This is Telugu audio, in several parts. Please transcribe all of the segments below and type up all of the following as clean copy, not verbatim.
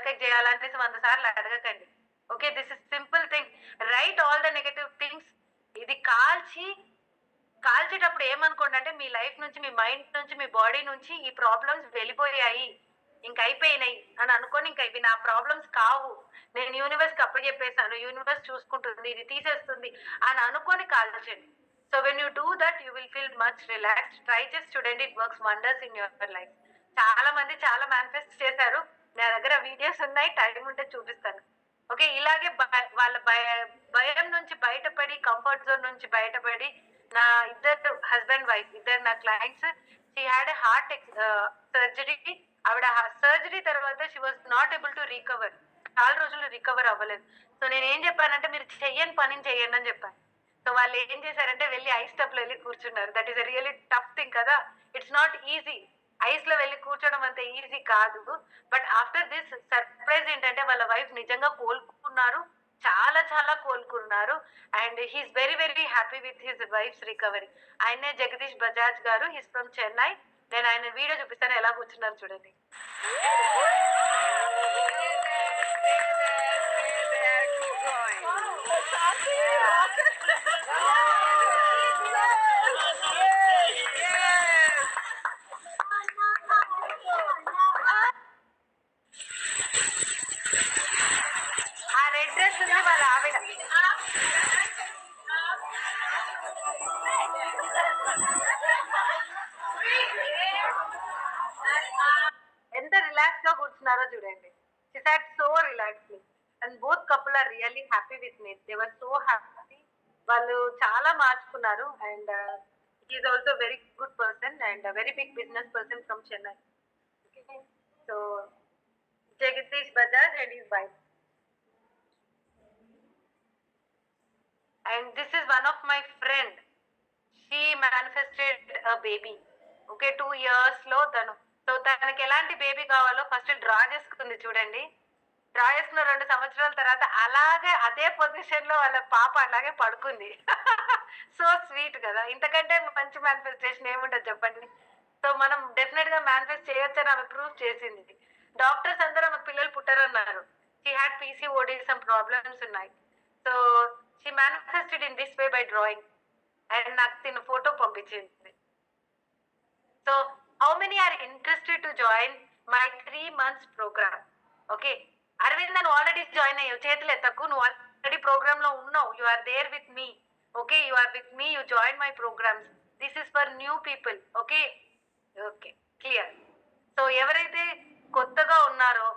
తలకాయకి చేయాలనేసి 100 సార్లు అడగకండి. Okay, this is simple thing. Right all the negative things. ఇది కాల్చేటప్పుడు ఏమనుకోండి అంటే మీ లైఫ్ నుంచి, మీ మైండ్ నుంచి, మీ బాడీ నుంచి ఈ ప్రాబ్లమ్స్ వెళ్ళిపోయాయి, ఇంక అయిపోయినాయి అని అనుకోని, ఇంకా ఇవి నా ప్రాబ్లమ్స్ కావు, నేను యూనివర్స్ కి అప్పచెప్పేసాను, యూనివర్స్ చూసుకుంటుంది, ఇది తీసేస్తుంది అని అనుకోని కాల్చండి. So when you do that you will feel much relaxed. Try చేసి చూడండి, it works wonders in your life. చాలా మంది చాలా మేనిఫెస్ట్ చేశారు. నా దగ్గర వీడియోస్ ఉన్నాయి, టైం ఉంటే చూపిస్తాను. ఓకే, ఇలాగే వాళ్ళ భయం నుంచి బయటపడి, కంఫర్ట్ జోన్ నుంచి బయటపడి, నా ఇద్దరు హస్బెండ్ వైఫ్, ఇద్దరు నా clients, she had a heart surgery. ఆవిడ సర్జరీ తర్వాత she was not able to recover. చాలా రోజులు రికవర్ అవ్వలేదు. సో నేను ఏం చెప్పానంటే మీరు చెయ్యని పనిని చెయ్యండి అని చెప్పాను. సో వాళ్ళు ఏం చేశారంటే వెళ్ళి ఐస్ టబ్ లో వెళ్ళి కూర్చున్నారు. That is a really tough thing కదా, ఇట్స్ నాట్ ఈజీ. ఐస్ లో వెళ్ళి కూర్చోవడం అంత ఈజీ కాదు. బట్ ఆఫ్టర్ దిస్ సర్ప్రైజ్ ఏంటంటే వాళ్ళ వైఫ్ నిజంగా కోలుకున్నారు, చాలా చాలా కోలుకున్నారు. And he's very very happy with his wife's recovery. ఆయనే జగదీష్ బజాజ్ గారు, హిస్ ఫ్రమ్ చెన్నై. నేను ఆయన వీడియో చూపిస్తాను, ఎలా కూర్చున్నారు చూడండి. ఆ రెడ్ డ్రెస్ ఉంది వాళ్ళ ఆవిడ. ఎంత రిలాక్స్ గా కూర్చున్నారో చూడండి. She sat so relaxedly and both couple are really happy with me. They were so happy. వాళ్ళు చాలా మార్చుకున్నారు. And he is also a very good person and a very big business person from Chennai. Okay. So Jagdish Bajaj and his wife. And this is one of my friend. She manifested a baby. Okay, 2 years లో తను. సో తనకి ఎలాంటి బేబీ కావాలో ఫస్ట్ డ్రా చేసుకుంది చూడండి. డ్రా చేసుకున్న 2 సంవత్సరాల తర్వాత అలాగే అదే పొజిషన్ లో వాళ్ళ పాప అలాగే పడుకుంది. సో స్వీట్ కదా, ఇంతకంటే మంచి మేనిఫెస్టేషన్ ఏముంటుంది చెప్పండి. సో మనం డెఫినెట్ గా మేనిఫెస్ట్ చేయొచ్చని ఆమె ప్రూవ్ చేసింది. డాక్టర్స్ అందరూ ఆమె పిల్లలు పుట్టరన్నారు. She had PCOD, some problems ఉన్నాయి. So she manifested in this way by drawing. And నాకు తిన్న ఫోటో పంపించింది. So how many are interested to join my 3 months programme? Okay, Aravind నువ్వు ఆల్రెడీ జాయిన్ అయ్యావు, చేతులు ఎత్తకు, నువ్వు ఆల్రెడీ ప్రోగ్రామ్ లో ఉన్నావు. You are there with me. Okay, you are with me, you join my programs. This is for new people. Okay okay, clear. So ఎవరైతే కొత్తగా ఉన్నారో,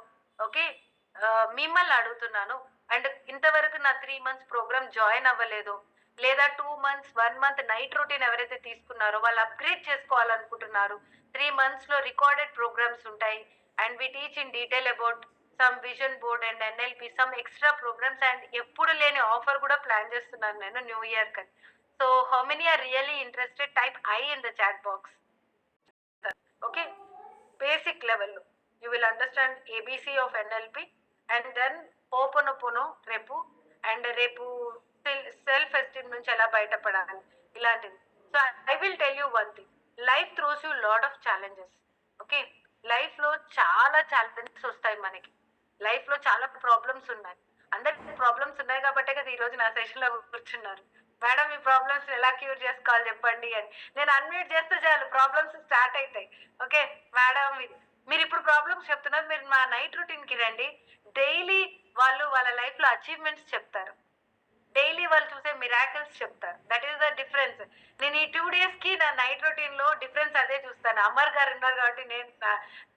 ఓకే, మిమ్మల్ని అడుగుతున్నాను. అండ్ ఇంతవరకు నా 3 months ప్రోగ్రామ్ జాయిన్ అవ్వలేదు, లేదా 2 months 1 month నైట్ రొటీన్ ఎవరైతే తీసుకున్నారో వాళ్ళు అప్గ్రేడ్ చేసుకోవాలనుకుంటున్నారు. 3 months లో రికార్డెడ్ ప్రోగ్రామ్స్ ఉంటాయి. And we teach in detail about some vision board and NLP, some extra programmes. And ఎప్పుడు లేని ఆఫర్ కూడా ప్లాన్ చేస్తున్నాను నేను న్యూ ఇయర్ కని. So how many are really interested? Type I in the chat box. Okay, basic లెవెల్లో you will understand ABC of NLP. And then open రేపు, అండ్ రేపు సెల్ఫ్ ఎస్టీమ్ నుంచి ఎలా బయటపడాలి ఇలాంటివి. So I will tell you one thing, life throws you lot of challenges. Okay, life లో చాలా ఛాలెంజెస్ వస్తాయి మనకి. లైఫ్ లో చాలా ప్రాబ్లమ్స్ ఉన్నాయి. అందరికి ప్రాబ్లమ్స్ ఉన్నాయి కాబట్టే కదా ఈ రోజు నా సెషన్ లో కూర్చున్నారు. మేడం ఈ ప్రాబ్లమ్స్ ఎలా క్యూర్ చేసుకోవాలి చెప్పండి అని. నేను అన్మ్యూట్ చేస్తే చాలు ప్రాబ్లమ్స్ స్టార్ట్ అవుతాయి. ఓకే మేడం, మీరు ఇప్పుడు ప్రాబ్లమ్స్ చెప్తున్నారు, మీరు మా నైట్ రొటీన్ కి రండి. డైలీ వాళ్ళు వాళ్ళ లైఫ్ లో అచీవ్మెంట్స్ చెప్తారు, డైలీ వాళ్ళు చూసే మిరాకిల్స్ చెప్తారు. That is the difference. నేను ఈ 2 days కి నా నైట్ రొటీన్ లో డిఫరెన్స్ అదే చూస్తాను. అమర్ గారు ఉన్నారు కాబట్టి నేను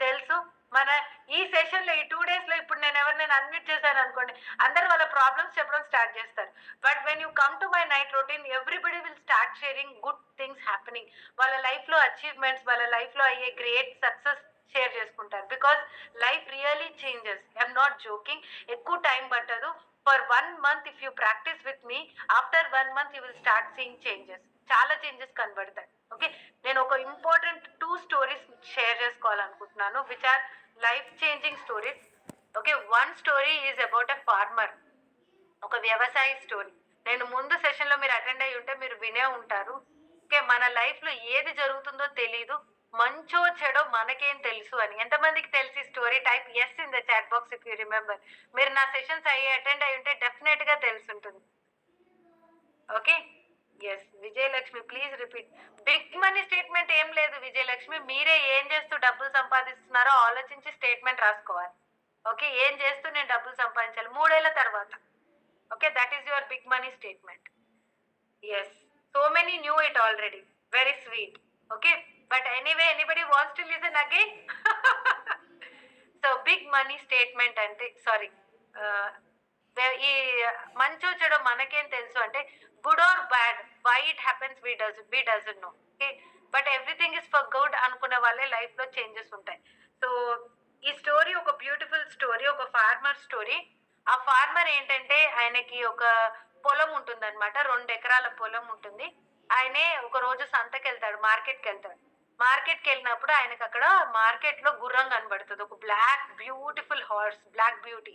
తెలుసు. మన ఈ సెషన్ లో ఈ 2 days లో ఇప్పుడు నేను ఎవరినైనా అన్మ్యూట్ చేశాను అనుకోండి, అందరు వాళ్ళ ప్రాబ్లమ్స్ చెప్పడం స్టార్ట్ చేస్తారు. But when you come to my night routine, everybody will start sharing good things happening. వాళ్ళ లైఫ్ లో అచీవ్మెంట్స్, వాళ్ళ లైఫ్ లో అయ్యే గ్రేట్ సక్సెస్ షేర్ చేసుకుంటారు. Because life really changes. I'm not joking. ఎక్కువ టైం పట్టదు. For 1 month if you practice with me, after 1 month you will start seeing changes. చాలా చేంజెస్ కనబడతాయి. ఓకే, నేను ఒక ఇంపార్టెంట్ 2 stories షేర్ చేసుకోవాలనుకుంటున్నాను, which are life changing stories. Okay, 1 story is about a farmer, ఒక వ్యవసాయ స్టోరీ. నేను ముందు సెషన్ లో మీరు అటెండ్ అయ్యి ఉంటే మీరు వినే ఉంటారు. ఓకే, మన లైఫ్ లో ఏది జరుగుతుందో తెలీదు, మంచో చెడో మనకేం తెలుసు అని. ఎంతమందికి తెలిసి story type yes in the chat box if you remember. మీరు నా సెషన్స్ అటెండ్ అయ్యి ఉంటే డెఫినెట్‌గా తెలిసుంటుంది. Okay. Yes. Vijayalakshmi please repeat. Big money statement ఏం లేదు విజయలక్ష్మి. మీరే ఏం చేస్తూ డబ్బులు సంపాదిస్తున్నారో ఆలోచించి స్టేట్మెంట్ రాసుకోవాలి. ఓకే. ఏం చేస్తూ నేను డబ్బులు సంపాదించాలి 3 ఏళ్ల తర్వాత. Okay. That is your big money statement. Yes. So many new it already. Very sweet. Okay. But anyway anybody wants to listen again? So big money statement అంటే సారీ ఈ మంచో చెడో మనకేం తెలుసు అంటే good or bad why it happens we doesn't know. Okay. But everything is for good అనుకునే వాళ్ళే లైఫ్ లో చేంజెస్ ఉంటాయి. సో ఈ స్టోరీ ఒక బ్యూటిఫుల్ స్టోరీ, ఒక ఫార్మర్ స్టోరీ. ఆ ఫార్మర్ ఏంటంటే ఆయనకి ఒక పొలం ఉంటుంది అనమాట. 2 ఎకరాల పొలం ఉంటుంది. ఆయనే ఒక రోజు సంతకెళ్తాడు, మార్కెట్కి వెళ్తాడు. మార్కెట్కి వెళ్ళినప్పుడు ఆయనకు అక్కడ మార్కెట్ లో గుర్రం కనబడుతుంది, ఒక black beautiful horse, black beauty.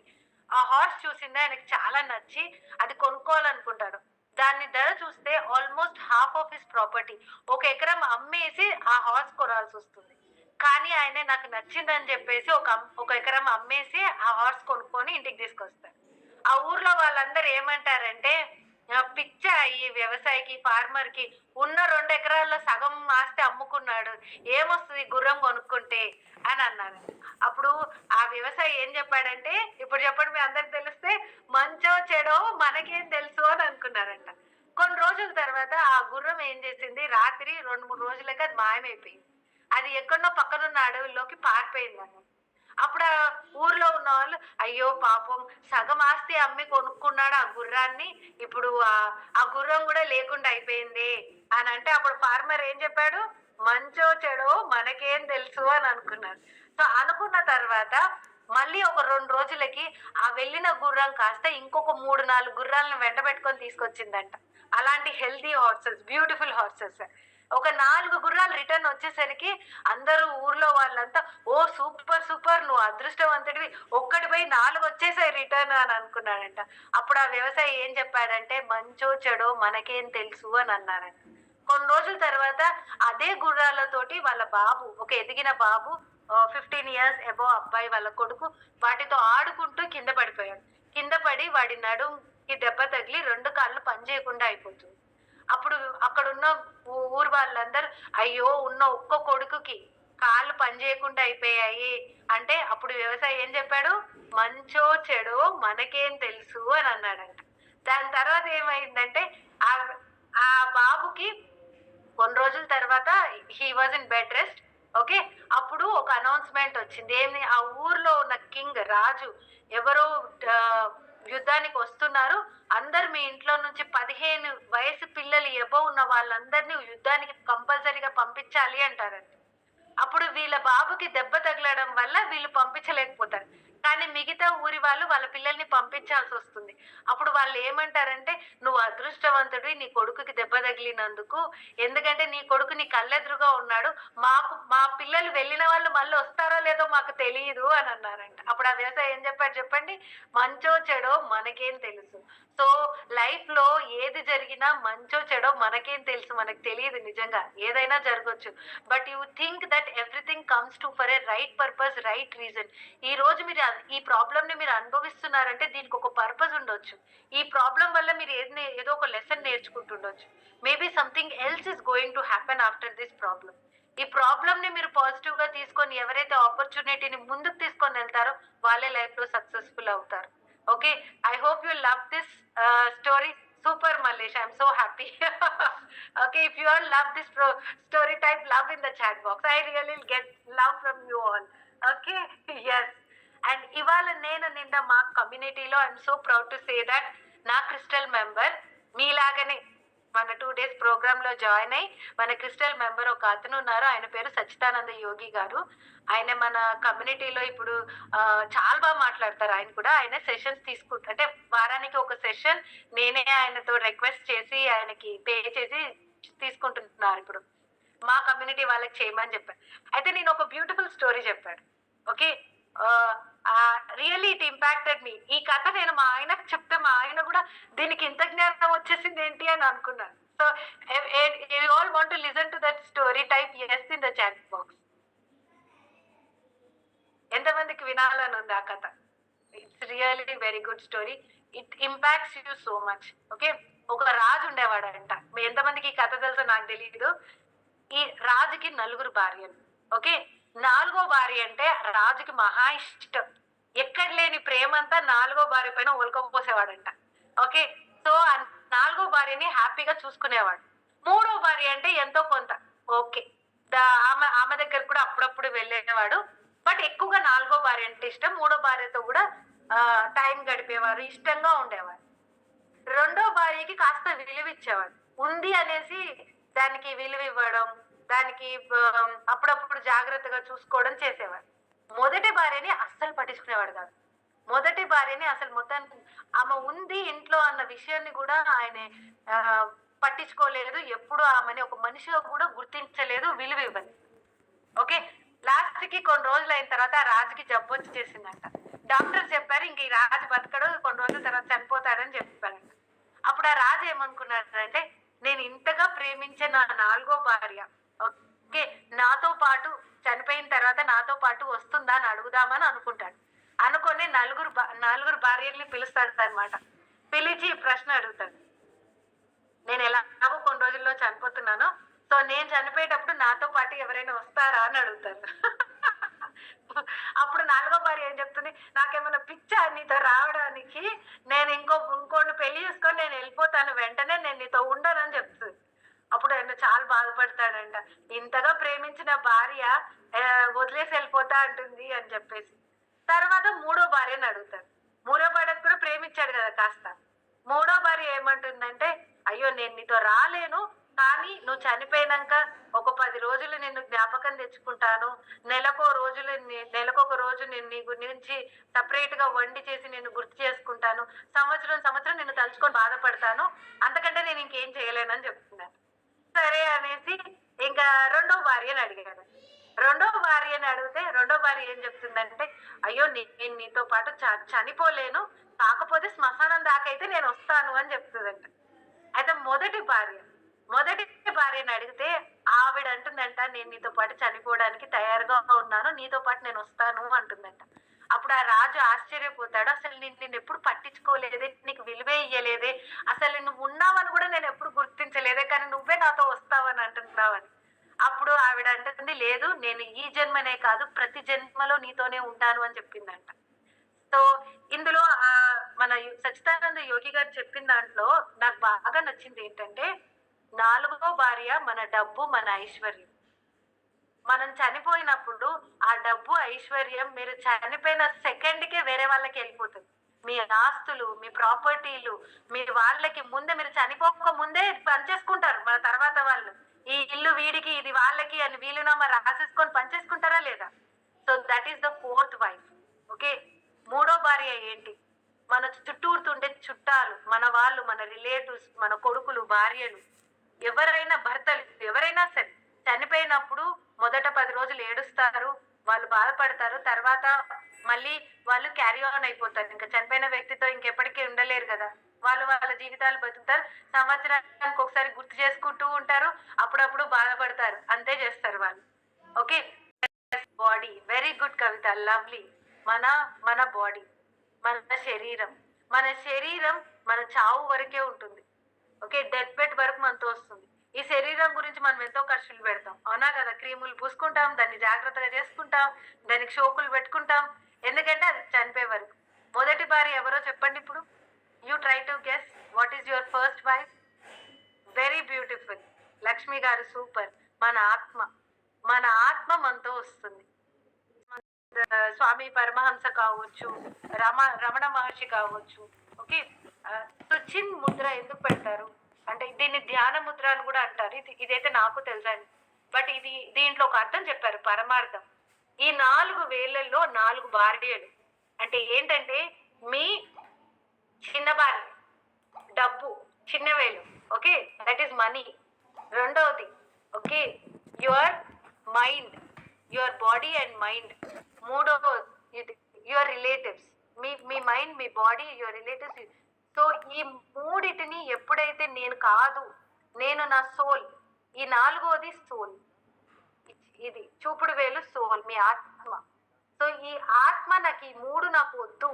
ఆ హార్స్ చూసింది ఆయనకు చాలా నచ్చి అది కొనుక్కోవాలనుకుంటాడు. దాని ధర చూస్తే almost half of his property, 1 ఎకరం అమ్మేసి ఆ హార్స్ కొనాల్సి వస్తుంది. కానీ ఆయన నాకు నచ్చిందని చెప్పేసి ఒక ఎకరం అమ్మేసి ఆ హార్స్ కొనుక్కొని ఇంటికి తీసుకొస్తాడు. ఆ ఊర్లో వాళ్ళందరూ ఏమంటారంటే పిచ్చ ఈ వ్యవసాయికి, ఫార్మర్ కి ఉన్న 2 ఎకరాల్లో సగం ఆస్తి అమ్ముకున్నాడు, ఏమొస్తుంది గుర్రం కొనుక్కుంటే అని అన్నారు. అప్పుడు ఆ వ్యవసాయి ఏం చెప్పాడంటే, ఇప్పుడు చెప్పండి మీ అందరికి తెలిస్తే, మంచో చెడో మనకేం తెలుసు అని అనుకున్నారంట. కొన్ని రోజుల తర్వాత ఆ గుర్రం ఏం చేసింది, రాత్రి 2-3 రోజులకి అది మాయమైపోయింది. అది ఎక్కడనో పక్కనున్న అడవుల్లోకి పారిపోయిందన్నమాట. అప్పుడు ఆ ఊర్లో ఉన్న వాళ్ళు అయ్యో పాపం సగం ఆస్తి అమ్మి కొనుక్కున్నాడు ఆ గుర్రాన్ని, ఇప్పుడు ఆ గుర్రం కూడా లేకుండా అయిపోయింది అని అంటే, అప్పుడు ఫార్మర్ ఏం చెప్పాడు, మంచో చెడో మనకేం తెలుసు అని అనుకున్నాడు. సో అనుకున్న తర్వాత మళ్ళీ ఒక 2 రోజులకి ఆ వెళ్ళిన గుర్రం కాస్త ఇంకొక 3-4 గుర్రాలను వెంట పెట్టుకొని తీసుకొచ్చిందంట. అలాంటి హెల్దీ హార్సెస్, బ్యూటిఫుల్ హార్సెస్. ఒక 4 గుర్రాలు రిటర్న్ వచ్చేసరికి అందరూ ఊర్లో వాళ్ళంతా ఓ సూపర్ సూపర్ నువ్వు అదృష్టవంతుడివి, ఒక్కటి పోయి 4 వచ్చేసాయి రిటర్న్ అని అనుకున్నాడంట. అప్పుడు ఆ వ్యవసాయి ఏం చెప్పాడంటే, మంచో చెడో మనకేం తెలుసు అని అన్నారంట. కొన్ని రోజుల తర్వాత అదే గుర్రాలతోటి వాళ్ళ బాబు, ఒక ఎదిగిన బాబు, 15 ఇయర్స్ అబోవ్ అబ్బాయి వాళ్ళ కొడుకు వాటితో ఆడుకుంటూ కింద పడిపోయాడు. కింద పడి వాడి నడుంకి దెబ్బ తగిలి 2 కాళ్ళు పనిచేయకుండా అయిపోతుంది. అప్పుడు అక్కడున్న ఊరు వాళ్ళందరూ అయ్యో ఉన్న ఒక్క కొడుకుకి కాళ్ళు పనిచేయకుండా అయిపోయాయి అంటే, అప్పుడు వ్యవసాయి ఏం చెప్పాడు, మంచో చెడో మనకేం తెలుసు అని అన్నాడంట. దాని తర్వాత ఏమైందంటే ఆ ఆ బాబుకి కొన్ని రోజుల తర్వాత he was in bed rest. Okay. అప్పుడు ఒక అనౌన్స్మెంట్ వచ్చింది. ఏమి, ఆ ఊర్లో ఉన్న కింగ్, రాజు ఎవరో యుద్ధానికి వస్తున్నారు, అందరు మీ ఇంట్లో నుంచి 15 వయసు పిల్లలు ఎబోవ్ ఉన్న వాళ్ళందరినీ యుద్ధానికి కంపల్సరీగా పంపించాలి అంటారంట. అప్పుడు వీళ్ళ బాబుకి దెబ్బ తగలడం వల్ల వీళ్ళు పంపించలేకపోతారు. కానీ మిగతా ఊరి వాళ్ళు వాళ్ళ పిల్లల్ని పంపించాల్సి వస్తుంది. అప్పుడు వాళ్ళు ఏమంటారంటే, నువ్వు అదృష్టవంతుడివి నీ కొడుకుకి దెబ్బ తగిలినందుకు. ఎందుకంటే నీ కొడుకు నీ కళ్ళెదురుగా ఉన్నాడు. మా పిల్లలు వెళ్ళిన వాళ్ళు మళ్ళీ వస్తారో లేదో మాకు తెలియదు అని అన్నారంట. అప్పుడు ఆ వ్యవసాయం ఏం చెప్పాడు చెప్పండి, మంచో చెడో మనకేం తెలుసు. సో లైఫ్ లో ఏది జరిగినా మంచో చెడో మనకేం తెలుసు, మనకు తెలియదు. నిజంగా ఏదైనా జరగొచ్చు. But you think that everything comes to for a right purpose, right reason. ఈ రోజు మీరు ఈ ప్రాబ్లమ్ ని మీరు అనుభవిస్తున్నారంటే దీనికి ఒక పర్పస్ ఉండొచ్చు. ఈ ప్రాబ్లం వల్ల మీరు ఏదో ఒక లెసన్ నేర్చుకుంటుండొచ్చు. Maybe something else is going to happen after this problem. ఈ ప్రాబ్లమ్ ని మీరు పాజిటివ్ గా తీసుకొని ఎవరైతే ఆపర్చునిటీని ముందుకు తీసుకొని వెళ్తారో వాళ్ళే లైఫ్ లో సక్సెస్ఫుల్ అవుతారు. Okay. I hope you love this story. Super Malesh, I'm so happy. Okay, if you all love this story, type love in the chat box. I really get love from you all. Okay. Yes. And ఇవాళ నేను నిన్న మా కమ్యూనిటీలో I'm so proud to say that నా క్రిస్టల్ మెంబర్ మీలాగనే మన 2 days ప్రోగ్రామ్ లో జాయిన్ అయ్యి మన క్రిస్టల్ మెంబర్ ఒక అతను ఉన్నారు. ఆయన పేరు సచ్చిదానంద యోగి గారు. ఆయన మన కమ్యూనిటీలో ఇప్పుడు చాలా బాగా మాట్లాడతారు. ఆయన కూడా ఆయన సెషన్స్ తీసుకుంటారు, అంటే వారానికి ఒక సెషన్ నేనే ఆయనతో రిక్వెస్ట్ చేసి ఆయనకి పే చేసి తీసుకుంటున్నారు. ఇప్పుడు మా కమ్యూనిటీ వాళ్ళకి చేయమని చెప్పాను. అయితే నేను ఒక బ్యూటిఫుల్ స్టోరీ చెప్పాడు. ఓకే. రియల్లీ ఇట్ ఇంపాక్టెడ్ మీ. ఈ కథ నేను మా ఆయనకు చెప్తే మా ఆయన కూడా దీనికి ఇంత జ్ఞానం వచ్చేసింది ఏంటి అని అనుకున్నాను. So So if you all want to listen to that story, type yes in the chat box. ఎంతమందికి వినాలని ఉంది ఆ కథ? It's really very good story. It impacts you so much. Okay, ఒక రాజు ఉండేవాడంట. మీ ఎంతమందికి ఈ కథ తెలుసో నాకు తెలియదు. ఈ రాజుకి 4 భార్యలు. ఓకే, 4వ భార్య అంటే రాజుకి మహా ఇష్టం. ఎక్కడ లేని ప్రేమంతా 4వ భార్య పైన ఒలకపోసేవాడంట. ఓకే, సో ఆ 4వ భార్యని హ్యాపీగా చూసుకునేవాడు. 3వ భార్య అంటే ఎంతో కొంత ఓకే, ఆమె దగ్గర కూడా అప్పుడప్పుడు వెళ్ళేవాడు. బట్ ఎక్కువగా 4వ భార్య అంటే ఇష్టం. 3వ భార్యతో కూడా టైం గడిపేవారు, ఇష్టంగా ఉండేవారు. 2వ భార్యకి కాస్త విలువ ఇచ్చేవాడు. ఉంది అనేసి దానికి విలువ ఇవ్వడం, దానికి అప్పుడప్పుడు జాగ్రత్తగా చూసుకోవడం చేసేవాడు. మొదటి భార్యని అస్సలు పట్టించుకునేవాడు కాదు. మొదటి భార్యని అసలు మొత్తానికి ఆమె ఉంది ఇంట్లో అన్న విషయాన్ని కూడా ఆయన పట్టించుకోలేదు. ఎప్పుడు ఆమెని ఒక మనిషిగా కూడా గుర్తించలేదు, విలువ ఇవ్వలేదు. ఓకే, లాస్ట్ కి కొన్ని రోజులు అయిన తర్వాత ఆ రాజుకి జబ్బు వచ్చేసిందంట. డాక్టర్ చెప్పారు ఇంక ఈ రాజు బతకడు, కొన్ని రోజుల తర్వాత చనిపోతాడని చెప్పారంట. అప్పుడు ఆ రాజు ఏమనుకున్నాడంటే, నేను ఇంతగా ప్రేమించే నా 4వ భార్య ఓకే నాతో పాటు చనిపోయిన తర్వాత నాతో పాటు వస్తుందా అని అడుగుదామని అనుకుంటాడు. అనుకొని 4 భార్యల్ని పిలుస్తాడు అనమాట. పిలిచి ప్రశ్న అడుగుతాడు, నేను ఎలాగో కొన్ని రోజుల్లో చనిపోతున్నాను, సో నేను చనిపోయేటప్పుడు నాతో పాటు ఎవరైనా వస్తారా అని అడుగుతారు. అప్పుడు 4వ భార్య ఏం చెప్తుంది, నాకేమైనా పిచ్చా నీతో రావడానికి, నేను ఇంకోటి పెళ్లి చేసుకొని నేను వెళ్ళిపోతాను, వెంటనే నేను నీతో ఉండనని చెప్తుంది. అప్పుడు ఆయన చాలా బాధపడతాడంట, ఇంతగా ప్రేమించిన భార్య వదిలేసి వెళ్ళిపోతా అంటుంది అని చెప్పేసి. తర్వాత 3వ భార్యని అడుగుతాడు. 3వ భార్యకు కూడా ప్రేమించాడు కదా కాస్త. 3వ భార్య ఏమంటుందంటే, అయ్యో నేను నీతో రాలేను, కానీ నువ్వు చనిపోయినాక ఒక 10 రోజులు నిన్ను జ్ఞాపకం తెచ్చుకుంటాను, నెలకొక రోజు నేను నీ గురించి సపరేట్ గా వండి చేసి నిన్ను గుర్తు చేసుకుంటాను, సంవత్సరం నిన్ను తలుచుకొని బాధపడతాను, అంతకంటే నేను ఇంకేం చేయలేనని చెప్తున్నాను. సరే అనేసి ఇంకా 2వ భార్యని అడిగాడు. 2వ భార్యని అడిగితే 2వ భార్య ఏం చెప్తుందంటే, అయ్యో నేను నీతో పాటు చనిపోలేను, కాకపోతే శ్మశానం దాకా అయితే నేను వస్తాను అని చెప్తుందంట. అయితే మొదటి భార్యని అడిగితే ఆవిడ అంటుందంట, నేను నీతో పాటు చనిపోవడానికి తయారుగా ఉన్నాను, నీతో పాటు నేను వస్తాను అంటుందంట. అప్పుడు ఆ రాజు ఆశ్చర్యపోతాడు, అసలు నిన్ను ఎప్పుడు పట్టించుకోలేదే, నీకు విలువే ఇయ్యలేదే, అసలు నువ్వు ఉన్నావని కూడా నేను ఎప్పుడు గుర్తించలేదే, కానీ నువ్వే నాతో వస్తావని అంటున్నావని. అప్పుడు ఆవిడ అంటుంది, లేదు నేను ఈ జన్మనే కాదు ప్రతి జన్మలో నీతోనే ఉంటాను అని చెప్పిందంట. సో ఇందులో మన సచ్చిదానంద యోగి గారు చెప్పిన దాంట్లో నాకు బాగా నచ్చింది ఏంటంటే, 4వ భార్య మన డబ్బు, మన ఐశ్వర్యం. మనం చనిపోయినప్పుడు ఆ డబ్బు ఐశ్వర్యం మీరు చనిపోయిన సెకండ్కే వేరే వాళ్ళకి వెళ్ళిపోతుంది. మీ ఆస్తులు, మీ ప్రాపర్టీలు, మీ వాళ్ళకి ముందే మీరు చనిపోక ముందే పనిచేసుకుంటారు. మన తర్వాత వాళ్ళు ఈ ఇల్లు వీడికి, ఇది వాళ్ళకి అని వీలునామా రాసేసుకొని పనిచేసుకుంటారా లేదా? So that is the 4th wife. Okay, 3వ భార్య ఏంటి? మన చుట్టూరుతుండే చుట్టాలు, మన వాళ్ళు, మన రిలేటివ్స్, మన కొడుకులు, భార్యలు, ఎవరైనా భర్తలు, ఎవరైనా సరే చనిపోయినప్పుడు మొదట 10 రోజులు ఏడుస్తారు, వాళ్ళు బాధపడతారు, తర్వాత మళ్ళీ వాళ్ళు క్యారీ ఆన్ అయిపోతారు. ఇంకా చనిపోయిన వ్యక్తితో ఇంకెప్పటికీ ఉండలేరు కదా, వాళ్ళు వాళ్ళ జీవితాలు బతుకుతారు. సంవత్సరానికి ఒకసారి గుర్తు చేసుకుంటూ ఉంటారు, అప్పుడప్పుడు బాధపడతారు, అంతే చేస్తారు వాళ్ళు. ఓకే, బాడీ, వెరీ గుడ్ కవిత, లవ్లీ. మన బాడీ, మన శరీరం మన చావు వరకే ఉంటుంది. ఓకే, డెత్ బెడ్ వరకు మనతో వస్తుంది. ఈ శరీరం గురించి మనం ఎంతో ఖర్చులు పెడతాం, అవునా కదా? క్రీములు పూసుకుంటాం, దాన్ని జాగ్రత్తగా చేసుకుంటాం, దానికి షోకులు పెట్టుకుంటాం, ఎందుకంటే అది చనిపోయే వరకు. మొదటి భార్య ఎవరో చెప్పండి ఇప్పుడు. You try to guess what is your first wife? Very beautiful, Lakshmi గారు, సూపర్. మన ఆత్మ మనతో వస్తుంది. స్వామి పరమహంస కావచ్చు, రమణ మహర్షి కావచ్చు. ఓకే, సో చిన్ ముద్ర ఎందుకు పెడతారు అంటే దీన్ని ధ్యాన ముద్ర అని కూడా అంటారు. ఇదైతే నాకు తెలుసండి, బట్ దీంట్లో ఒక అర్థం చెప్పారు, పరమార్థం. ఈ 4 వేళ్లలో 4 భార్యలు అంటే ఏంటంటే, మీ చిన్న భార్య డబ్బు, చిన్న వేలు, ఓకే, దట్ ఈస్ మనీ. రెండవది okay, your mind, your body and mind. మూడవది యువర్ రిలేటివ్స్, మీ మైండ్, మీ బాడీ, యువర్ రిలేటివ్స్. సో ఈ మూడిటిని ఎప్పుడైతే నేను కాదు, నేను నా సోల్. ఈ నాలుగోది సోల్. ఇది చూపుడు వేలు సోల్, మీ ఆత్మ. సో ఈ ఆత్మ నాకు ఈ మూడు నాకు వద్దు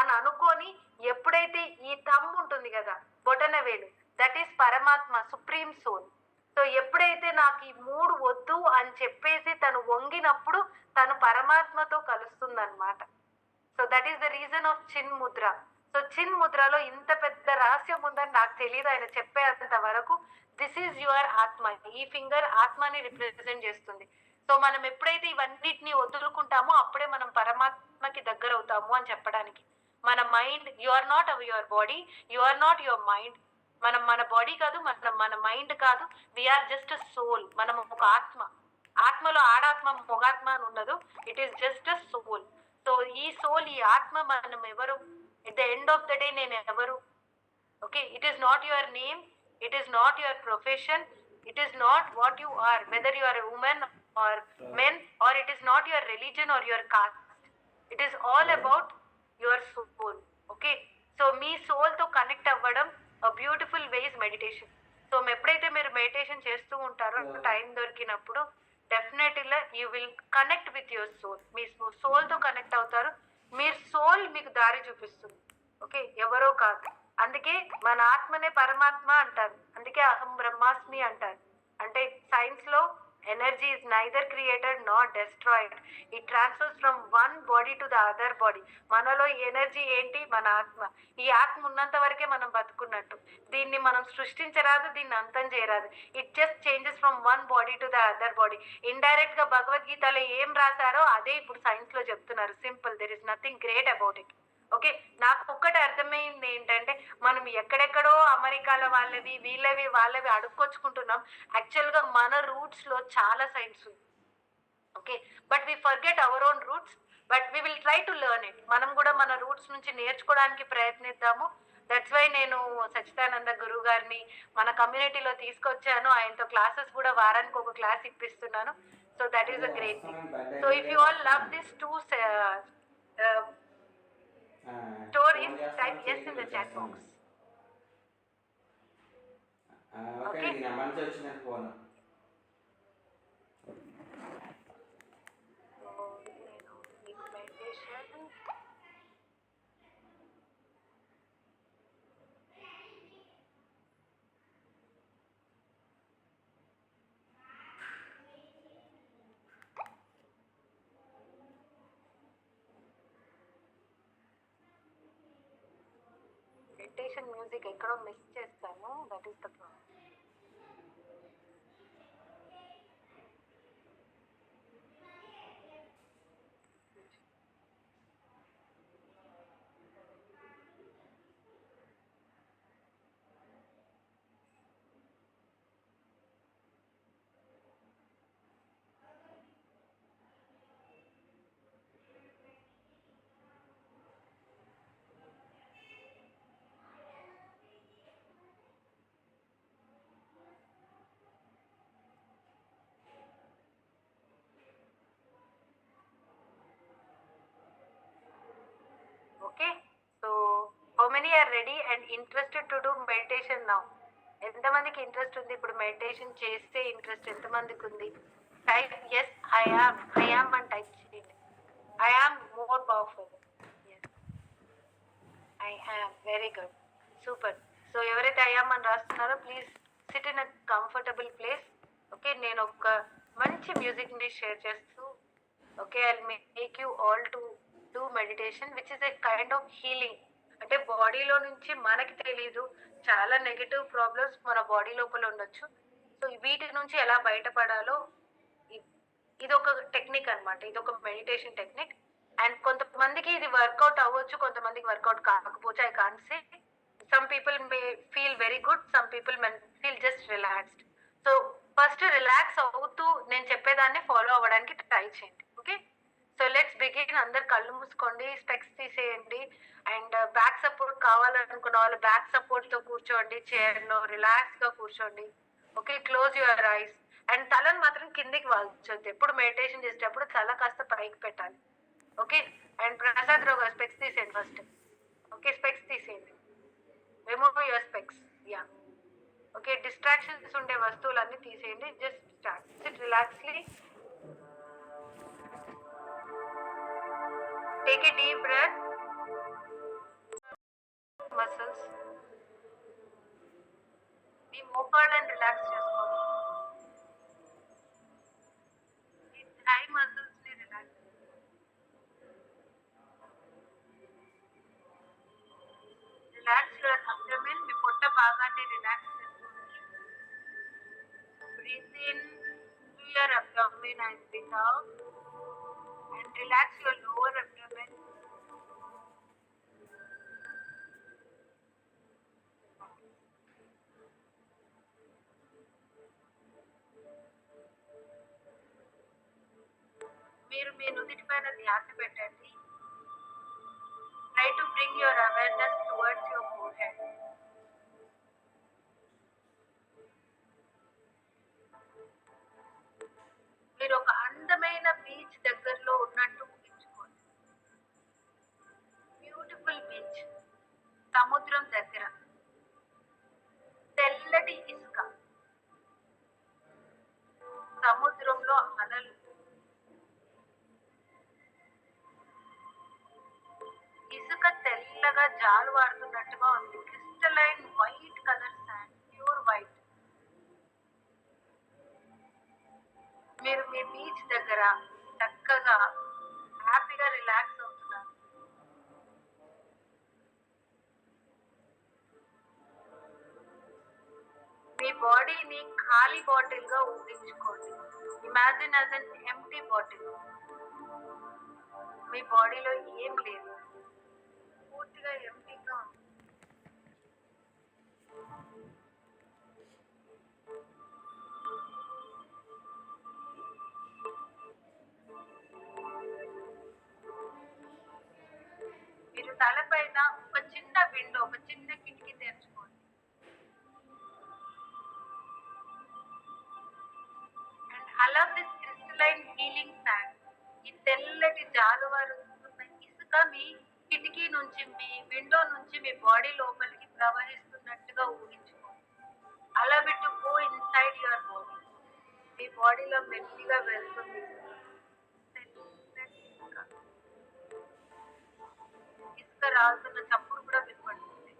అని అనుకొని ఎప్పుడైతే ఈ థంబ్ ఉంటుంది కదా, బొటన వేలు, దట్ ఈస్ పరమాత్మ, సుప్రీం సోల్. సో ఎప్పుడైతే నాకు ఈ మూడు వద్దు అని చెప్పేసి తను వంగినప్పుడు తను పరమాత్మతో కలుస్తుందన్నమాట. So that is the reason of chin mudra. So చిన్ ముద్రలో ఇంత పెద్ద రహస్యం ఉందని నాకు తెలియదు, ఆయన చెప్పేంత వరకు. దిస్ ఈజ్ యువర్ ఆత్మ. ఈ ఫింగర్ ఆత్మని రిప్రజెంట్ చేస్తుంది. సో మనం ఎప్పుడైతే ఇవన్నిటిని వదులుకుంటామో అప్పుడే మనం పరమాత్మకి దగ్గర అవుతాము అని చెప్పడానికి. మన mind, you are not your body, you are not your mind. మనం మన బాడీ కాదు, మన మైండ్ కాదు, వీఆర్ జస్ట్ సోల్. మనం ఒక ఆత్మ. ఆత్మలో ఆడాత్మ మొగాత్మ అని ఉండదు, it is just a soul. So ఈ సోల్, ఈ ఆత్మ మనం ఎవరు, at the end of the day నేను ఎవరు. Okay, it is not your name, it is not your profession, it is not what you are, whether you are a woman or men, or it is not your religion or your caste. It is all about your soul. Okay, so మీ సోల్ తో కనెక్ట్ అవ్వడం a beautiful way is meditation. So ఎప్పుడైతే మీరు మెడిటేషన్ చేస్తూ ఉంటారో టైం దొరికినప్పుడు డెఫినెట్గా you will connect with your soul. మీ సోల్ తో కనెక్ట్ అవుతారు. మీ సోల్ మీకు దారి చూపిస్తుంది. ఓకే, ఎవరో కాదు. అందుకే మన ఆత్మనే పరమాత్మ అంటారు, అందుకే అహం బ్రహ్మాస్మి అంటారు. అంటే సైన్స్ లో energy is neither created not destroyed, it transfers from one body to the other body. మనలో ఎనర్జీ ఏంటి? మన ఆత్మ. ఈ ఆత్మ ఉన్నంత వరకే మనం బతుకున్నట్టు. దీన్ని మనం సృష్టించరాదు, దీన్ని అంతం చేయరాదు. It just changes from one body to the other body. Indirect గా భగవద్గీతలో ఏం రాశారో అదే ఇప్పుడు సైన్స్ లో చెప్తున్నారు. Simple, there is nothing great about it. Okay, నాకు ఒక్కటి అర్థమైంది ఏంటంటే మనం ఎక్కడెక్కడో అమెరికాలో వాళ్ళవి వీళ్ళవి వాళ్ళవి అడుక్కొచ్చుకుంటున్నాం. యాక్చువల్గా మన రూట్స్ లో చాలా సైన్స్ ఉంది. Okay, but we forget our own roots, but we will try to learn it. మనం కూడా మన రూట్స్ నుంచి నేర్చుకోవడానికి ప్రయత్నిద్దాము. దట్స్ వై నేను సచ్చిదానంద గురువు గారిని మన కమ్యూనిటీలో తీసుకొచ్చాను. ఆయనతో క్లాసెస్ కూడా వారానికి ఒక క్లాస్ ఇప్పిస్తున్నాను. So that is a great thing. So if you all love this two stories, type yes in the chat box. Okay, నా మనసు వచ్చిన ఫోన్. మెడిటేషన్ మ్యూజిక్ ఎక్కడో మిస్ చేస్తాను, that is the problem. Okay, so how many are ready and interested to do meditation now? ఎంతమందికి ఇంట్రెస్ట్ ఉంది ఇప్పుడు మెడిటేషన్ చేస్తే? ఇంట్రెస్ట్ ఎంతమందికి ఉంది? టైప్ ఎస్, ఐ యామ్ అని టైప్ చేయండి. I am more powerful. I am very good, super. So ఎవరైతే ఐ యామ్ అని రాస్తున్నారో please sit in a comfortable place. Okay, నేను ఒక మంచి మ్యూజిక్ని షేర్ చేస్తూ, okay, I make you all to do meditation which is a kind of healing. అంటే బాడీలో నుంచి మనకి తెలీదు చాలా నెగిటివ్ ప్రాబ్లమ్స్ మన బాడీ లోపల ఉండొచ్చు. సో వీటి నుంచి ఎలా బయటపడాలో ఇది ఒక టెక్నిక్ అనమాట. ఇది ఒక మెడిటేషన్ టెక్నిక్. అండ్ కొంతమందికి ఇది వర్కౌట్ అవ్వచ్చు, కొంతమందికి వర్కౌట్ కాకపోవచ్చు. I can't say. Some people may feel very good, some people may feel just relaxed. So first relax అవుతూ నేను చెప్పేదాన్ని ఫాలో అవ్వడానికి ట్రై చేయండి. Okay, so let's begin. అందరు కళ్ళు మూసుకోండి, స్పెక్స్ తీసేయండి. అండ్ బ్యాక్ సపోర్ట్ కావాలనుకున్న వాళ్ళు బ్యాక్ సపోర్ట్ తో కూర్చోండి, చైర్ లో రిలాక్స్ గా కూర్చోండి. Okay, close your eyes. And తలను మాత్రం కిందికి వాల్చొద్దు. ఎప్పుడు మెడిటేషన్ చేసేటప్పుడు తల కాస్త పైకి పెట్టాలి. Okay, and Prasad Rao garu specs తీసేయండి ఫస్ట్. ఓకే, స్పెక్స్ తీసేయండి, remove your specs. Ya, okay, distractions ఉండే వస్తువులన్నీ తీసేయండి. Just start. Sit relaxly. Take a deep breath. Muscles, మీ మోకాళ్ళని రిలాక్స్ చేసుకోండి. మీ థై మసిల్స్ ని రిలాక్స్. Relax your abdomen. మీ పొట్ట భాగాన్ని రిలాక్స్ చేసుకోండి. Breathe in to your abdomen and breathe out. And relax your lower abdomen. మీరు మీ నుదిటి పైన ధ్యాస పెట్టండి. Try to bring your awareness towards your forehead. మీరు ఒక అందమైన బీచ్ దగ్గరలో ఉన్నట్టు ఊహించుకోండి. బ్యూటిఫుల్ బీచ్, సముద్రం దగ్గర, తెల్లటి ఇసుక, సముద్రంలో అలలు, ఇసుక తెల్లగా జాలువారుతున్నట్టుగా ఉంది. Crystalline white colour sand, pure white. మీరు మీ బీచ్ దగ్గర చక్కగా హ్యాపీగా రిలాక్స్ అవుతున్నారు. మీ బాడీని ఖాళీ బాటిల్ గా ఊహించుకోండి. Imagine as an empty bottle. మీ బాడీలో ఏం లేదు, పూర్తిగా ఎంప్టీగా ఉంది. మీరు తలపైన ఒక చిన్న విండో, ఒక చిన్న కిటికీ తెరుచుకోండి. And allow this crystalline healing sand. ఈ తెల్లటి జాలువారుతున్న ఇసుక మీ కిటికీ నుంచి, మీ విండో నుంచి మీ బాడీ లోపలికి ప్రవహిస్తున్నట్టుగా ఊహించుకోండి. allow it to go inside your body. మీ బాడీలో మెల్లిగా వెళ్తుంది. తెల్లటి ఇసుక, ఇసుక రాలుతున్న చప్పుడు కూడా వినపడుతుంది.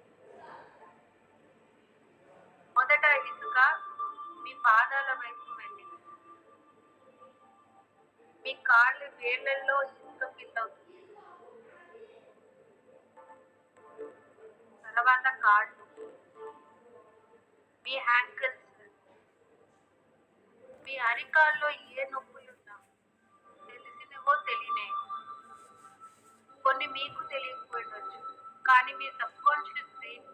మొదట ఇసుక మీ పాదాల వైపు వెళ్ళింది. మీ కాళ్ళు వేళ్లలో ఇసుక ఫిల్ అవుతుంది. తర్వాత కాళ్ళు, మీ యాంకిల్స్, మీ అరికాల్లో ఏ నొప్పులున్నా, తెలిసినవో తెలియనేవో, కొన్ని మీకు తెలియకపోయిండొచ్చు, కానీ మీ సబ్ కాన్షియస్ బ్రెయిన్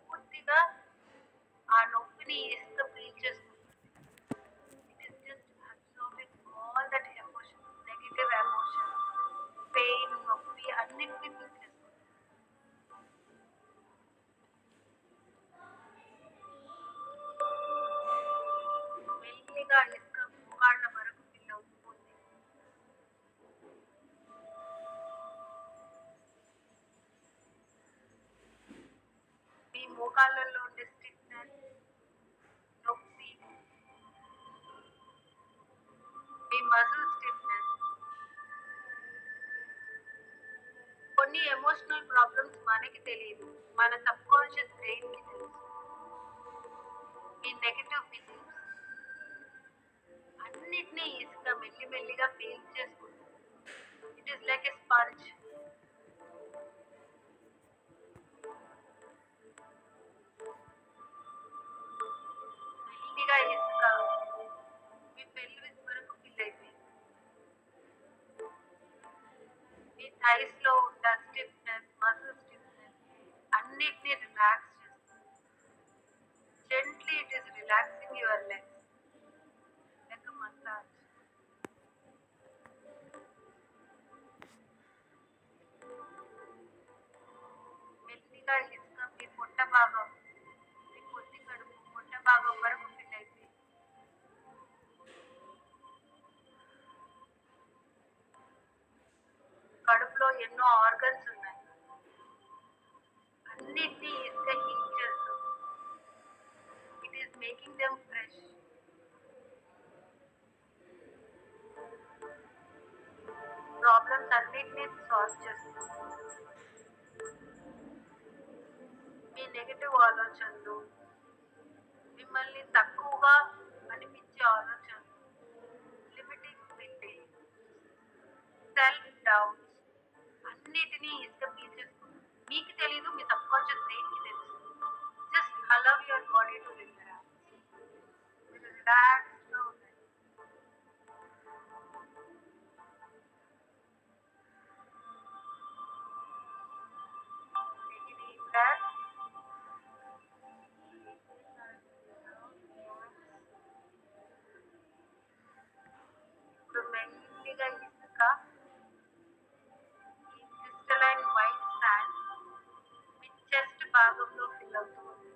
పూర్తిగా ఆ నొప్పిని ఇసుక పీల్చేసుకుంటుంది. It is just absorbing all that emotion, negative emotion, pain, నొప్పి అన్నిటినీ పీల్చేసుకుంటుంది. మెల్లిగా ఇసుక మోకాళ్ళ వరకు ఫిల్ అవుతుంది. మీ మోకాళ్ళల్లో ఉండే స్టిఫ్నెస్, నొప్పి, మీ మజిల్ స్టిఫ్నెస్, కొన్ని ఎమోషనల్ ప్రాబ్లమ్స్ మనకి తెలియదు, మన సబ్ కాన్షియస్ బ్రెయిన్ కి తెలుసు. మీ నెగటివ్ బిలీఫ్స్ అన్నిటినీ ఇసుక మెల్లిమెల్లిగా ఫీల్ చేసుకుంటుంది. It is like a sponge. మెల్లిగా ఇసుక మీ పెల్విస్ వరకు ఫిల్ అయిపోయింది. మీ థైస్ లో ఉన్న స్టిఫ్నెస్, మసిల్ స్టిఫ్నెస్ అన్నిటినీ రిలాక్స్ చేస్తుంది. Gently it is relaxing your legs like a massage. మెల్లిగా ఇసుక మీ పొట్ట భాగం, మీ పొత్తి కడుపు, పొట్ట భాగం వరకు ఫిల్ అయిపోయింది. కడుపులో ఎన్నో ఆర్గన్స్ ఉన్నాయి, అన్నిటినీ ఇసుక హీల్ చేస్తుంది. Making them fresh. ప్రాబ్లమ్స్ అన్నిటినీ సాల్వ్ చేస్తుంది. మీ నెగటివ్ ఆలోచనలు, మిమ్మల్ని తక్కువగా అనిపించే ఆలోచనలు, లిమిటింగ్ బిలీఫ్, సెల్ఫ్ డౌట్స్ అన్నిటినీ ఇసుక పీల్చేసుకుంటుంది. మీకు తెలీదు, మీ సబ్ కాన్షియస్ బ్రెయిన్కి తెలుసు. Just allow your body to relax. మీరు రిలాక్స్గా ఉండండి. Take a deep breath. ఇప్పుడు మెల్లిగా ఇసుక ఈ క్రిస్టలైన్ వైట్ శాండ్ మీ చెస్ట్ భాగంలో ఫిల్ అవుతూ ఉంది.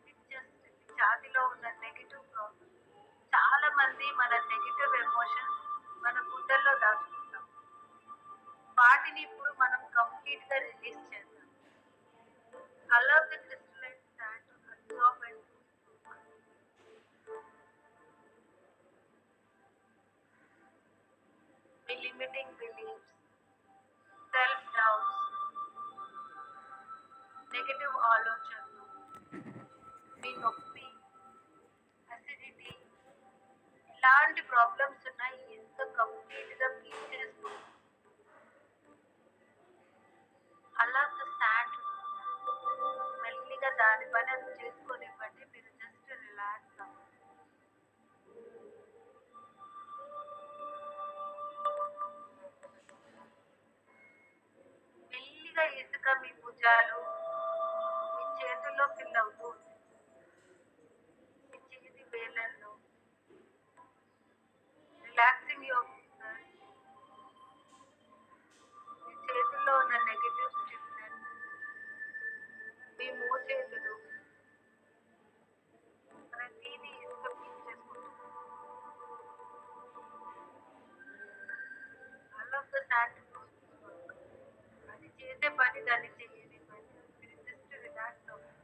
మీ చెస్ట్, మీ ఛాతీలో ఉన్న నెగిటివ్ ప్రాబ్లమ్. చాలా మంది మన నెగిటివ్ ఎమోషన్స్ మన గుండెల్లో దాచుకుంటాం. వాటిని ఇప్పుడు మనం కంప్లీట్ గా రిలీజ్ చేద్దాం. Allow the crystalline sand to absorb and me limiting beliefs, self doubts, negative ఆలోచనలు, మీ నొప్పి, అసిడిటీ, ఇలాంటి ప్రాబ్లమ్స్ ఉన్నాయి. ఎంత కంప్లీట్ గా క్లీన్ చేసుకుంటాం. అలా శాండ్ మెల్లిగా దాని పని అది చేసుకొనివ్వండి. మీరు జస్ట్ రిలాక్స్ అవ్వండి. మెల్లిగా ఇసుక మీ భుజాలు, మీ చేతుల్లో ఫిల్ అవుతూ ఉంది. మీ చేతి వేళ్ళల్లో రిలాక్సింగ్ యువర్ ఫింగర్స్. మీ చేతుల్లో ఉన్న నెగటివ్ స్టిఫ్నెస్, మీ మోచేతులు, ప్రతిదీ ఇసుక పీల్చేసుకుంటుంది. ఆల్ ఆఫ్ ద శాండ్ అది చేసే పని దాన్ని చేయనివ్వండి. మీరు జస్ట్ రిలాక్స్ అవ్వండి.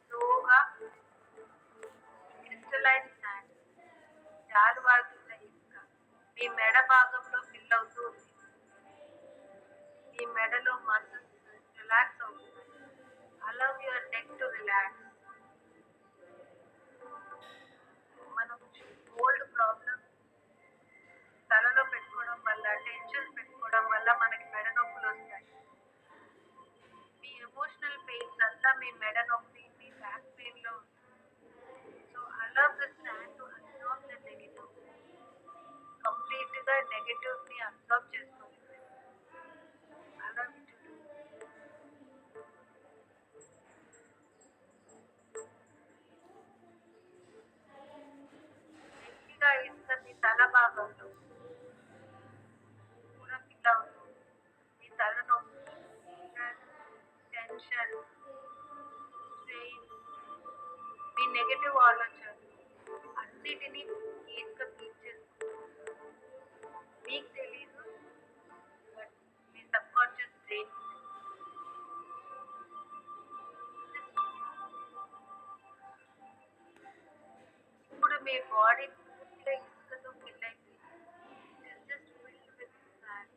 స్లోగా క్రిస్టలైన్ శాండ్ జారువారుతున్న ఇసుక మీ మెడ భాగంలో ఫిల్ అవుతూ ఉంది. మీ మెడలో మసిల్స్ రిలాక్స్ అవుతున్నాయి. Allow your neck to relax. మనం ఓల్డ్ ప్రాబ్లమ్ తలలో పెట్టుకోవడం వల్ల, టెన్షన్ పెట్టుకోవడం వల్ల మనకి మెడ నొప్పులు వస్తాయి. మీ ఎమోషనల్ పెయిన్స్ అంతా మీ మెడ నొప్పి, మీ బ్యాక్ పెయిన్ లో ఉంటుంది. So allow the sand to absorb the negative. Complete గా నెగటివ్ ని అబ్సార్బ్ చేసుకోండి. Allow it to do. మెల్లిగా ఇసుక మీ తల భాగంలో కూడా ఫిల్ అవుతుంది. మీ తలనొప్పి, స్ట్రెస్, టెన్షన్, స్ట్రెయిన్, మీ నెగటివ్ ఆలోచనలు అన్నిటినీ ఇసుక పీల్చేస్తుంది. మీకు తెలీదు, but me sub conscious brain ఇప్పుడు మీ బాడీ పూర్తిగా ఇసుకతో ఫిల్ అయిపోయింది. Just filled with sand.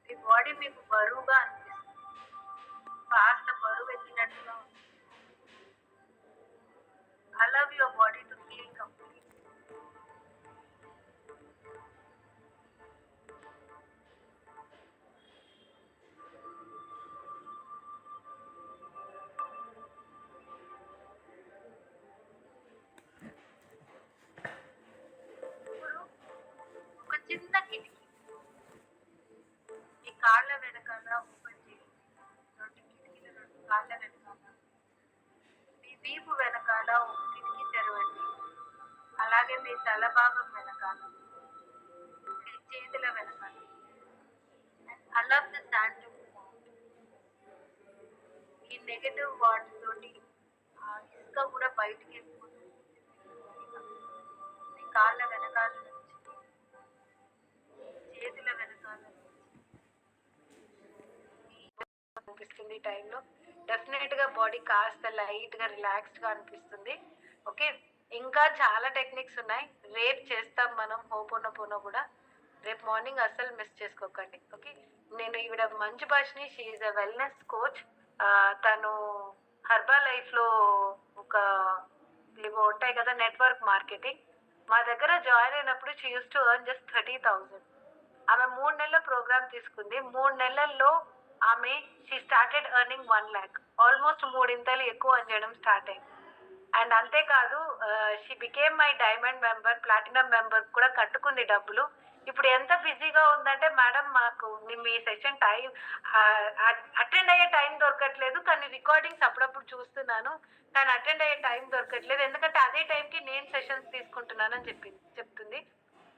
Me body మీకు బరువుగా అనిపిస్తుంది. కాస్త బరువు ఎక్కినట్టుగా ఉంది. Allow your body to feel complete. ఇప్పుడు ఒక చిన్న కిటికీ మీ కాళ్ళ వెనకాల ఓపెన్ చేయండి. రెండు కిటికీలు రెండు కాళ్ళ వెనకాల. మీ వీపు వెనకాల ఒక కిటికీ తెరవండి. అలాగే మీ తల భాగం వెనకాల, మీ చేతుల వెనకాల. Allow the sand to move. ఈ నెగటివ్ వాటితోటి ఇంకా కూడా బయటికి వెళ్ళిపోతుంది. నీ కాళ్ళ వెనకాల నుంచి, చేతుల వెనకాల నుంచి అనిపిస్తుంది. ఈ టైంలో డెఫినెట్ గా బాడీ కాస్త లైట్ గా రిలాక్స్డ్ గా అనిపిస్తుంది. ఓకే, ఇంకా చాలా టెక్నిక్స్ ఉన్నాయి, రేపు చేస్తాం మనం హోపోనోపోనో కూడా. రేపు మార్నింగ్ అస్సలు మిస్ చేసుకోకండి. ఓకే, నేను ఈవిడ మంచు భాషని, she is a wellness coach. తను హర్బా లైఫ్ లో ఒక ఇవి ఉంటాయి కదా నెట్వర్క్ మార్కెటింగ్, మా దగ్గర జాయిన్ అయినప్పుడు she use to earn just 30,000. ఆమె 3 నెలల ప్రోగ్రామ్ తీసుకుంది. 3 నెలల్లో ఆమె she started earning 1 lakh, almost 3 ఇంతలు ఎక్కువ అని చేయడం స్టార్ట్ అయింది. అండ్ అంతేకాదు she became my diamond member, platinum member కూడా కట్టుకుంది డబ్బులు. ఇప్పుడు ఎంత బిజీగా ఉందంటే, మేడం మాకు మీ సెషన్ టైం అటెండ్ అయ్యే టైం దొరకట్లేదు, కానీ రికార్డింగ్స్ అప్పుడప్పుడు చూస్తున్నాను, కానీ అటెండ్ అయ్యే టైం దొరకట్లేదు, ఎందుకంటే అదే టైంకి నేను సెషన్స్ తీసుకుంటున్నానని చెప్తుంది.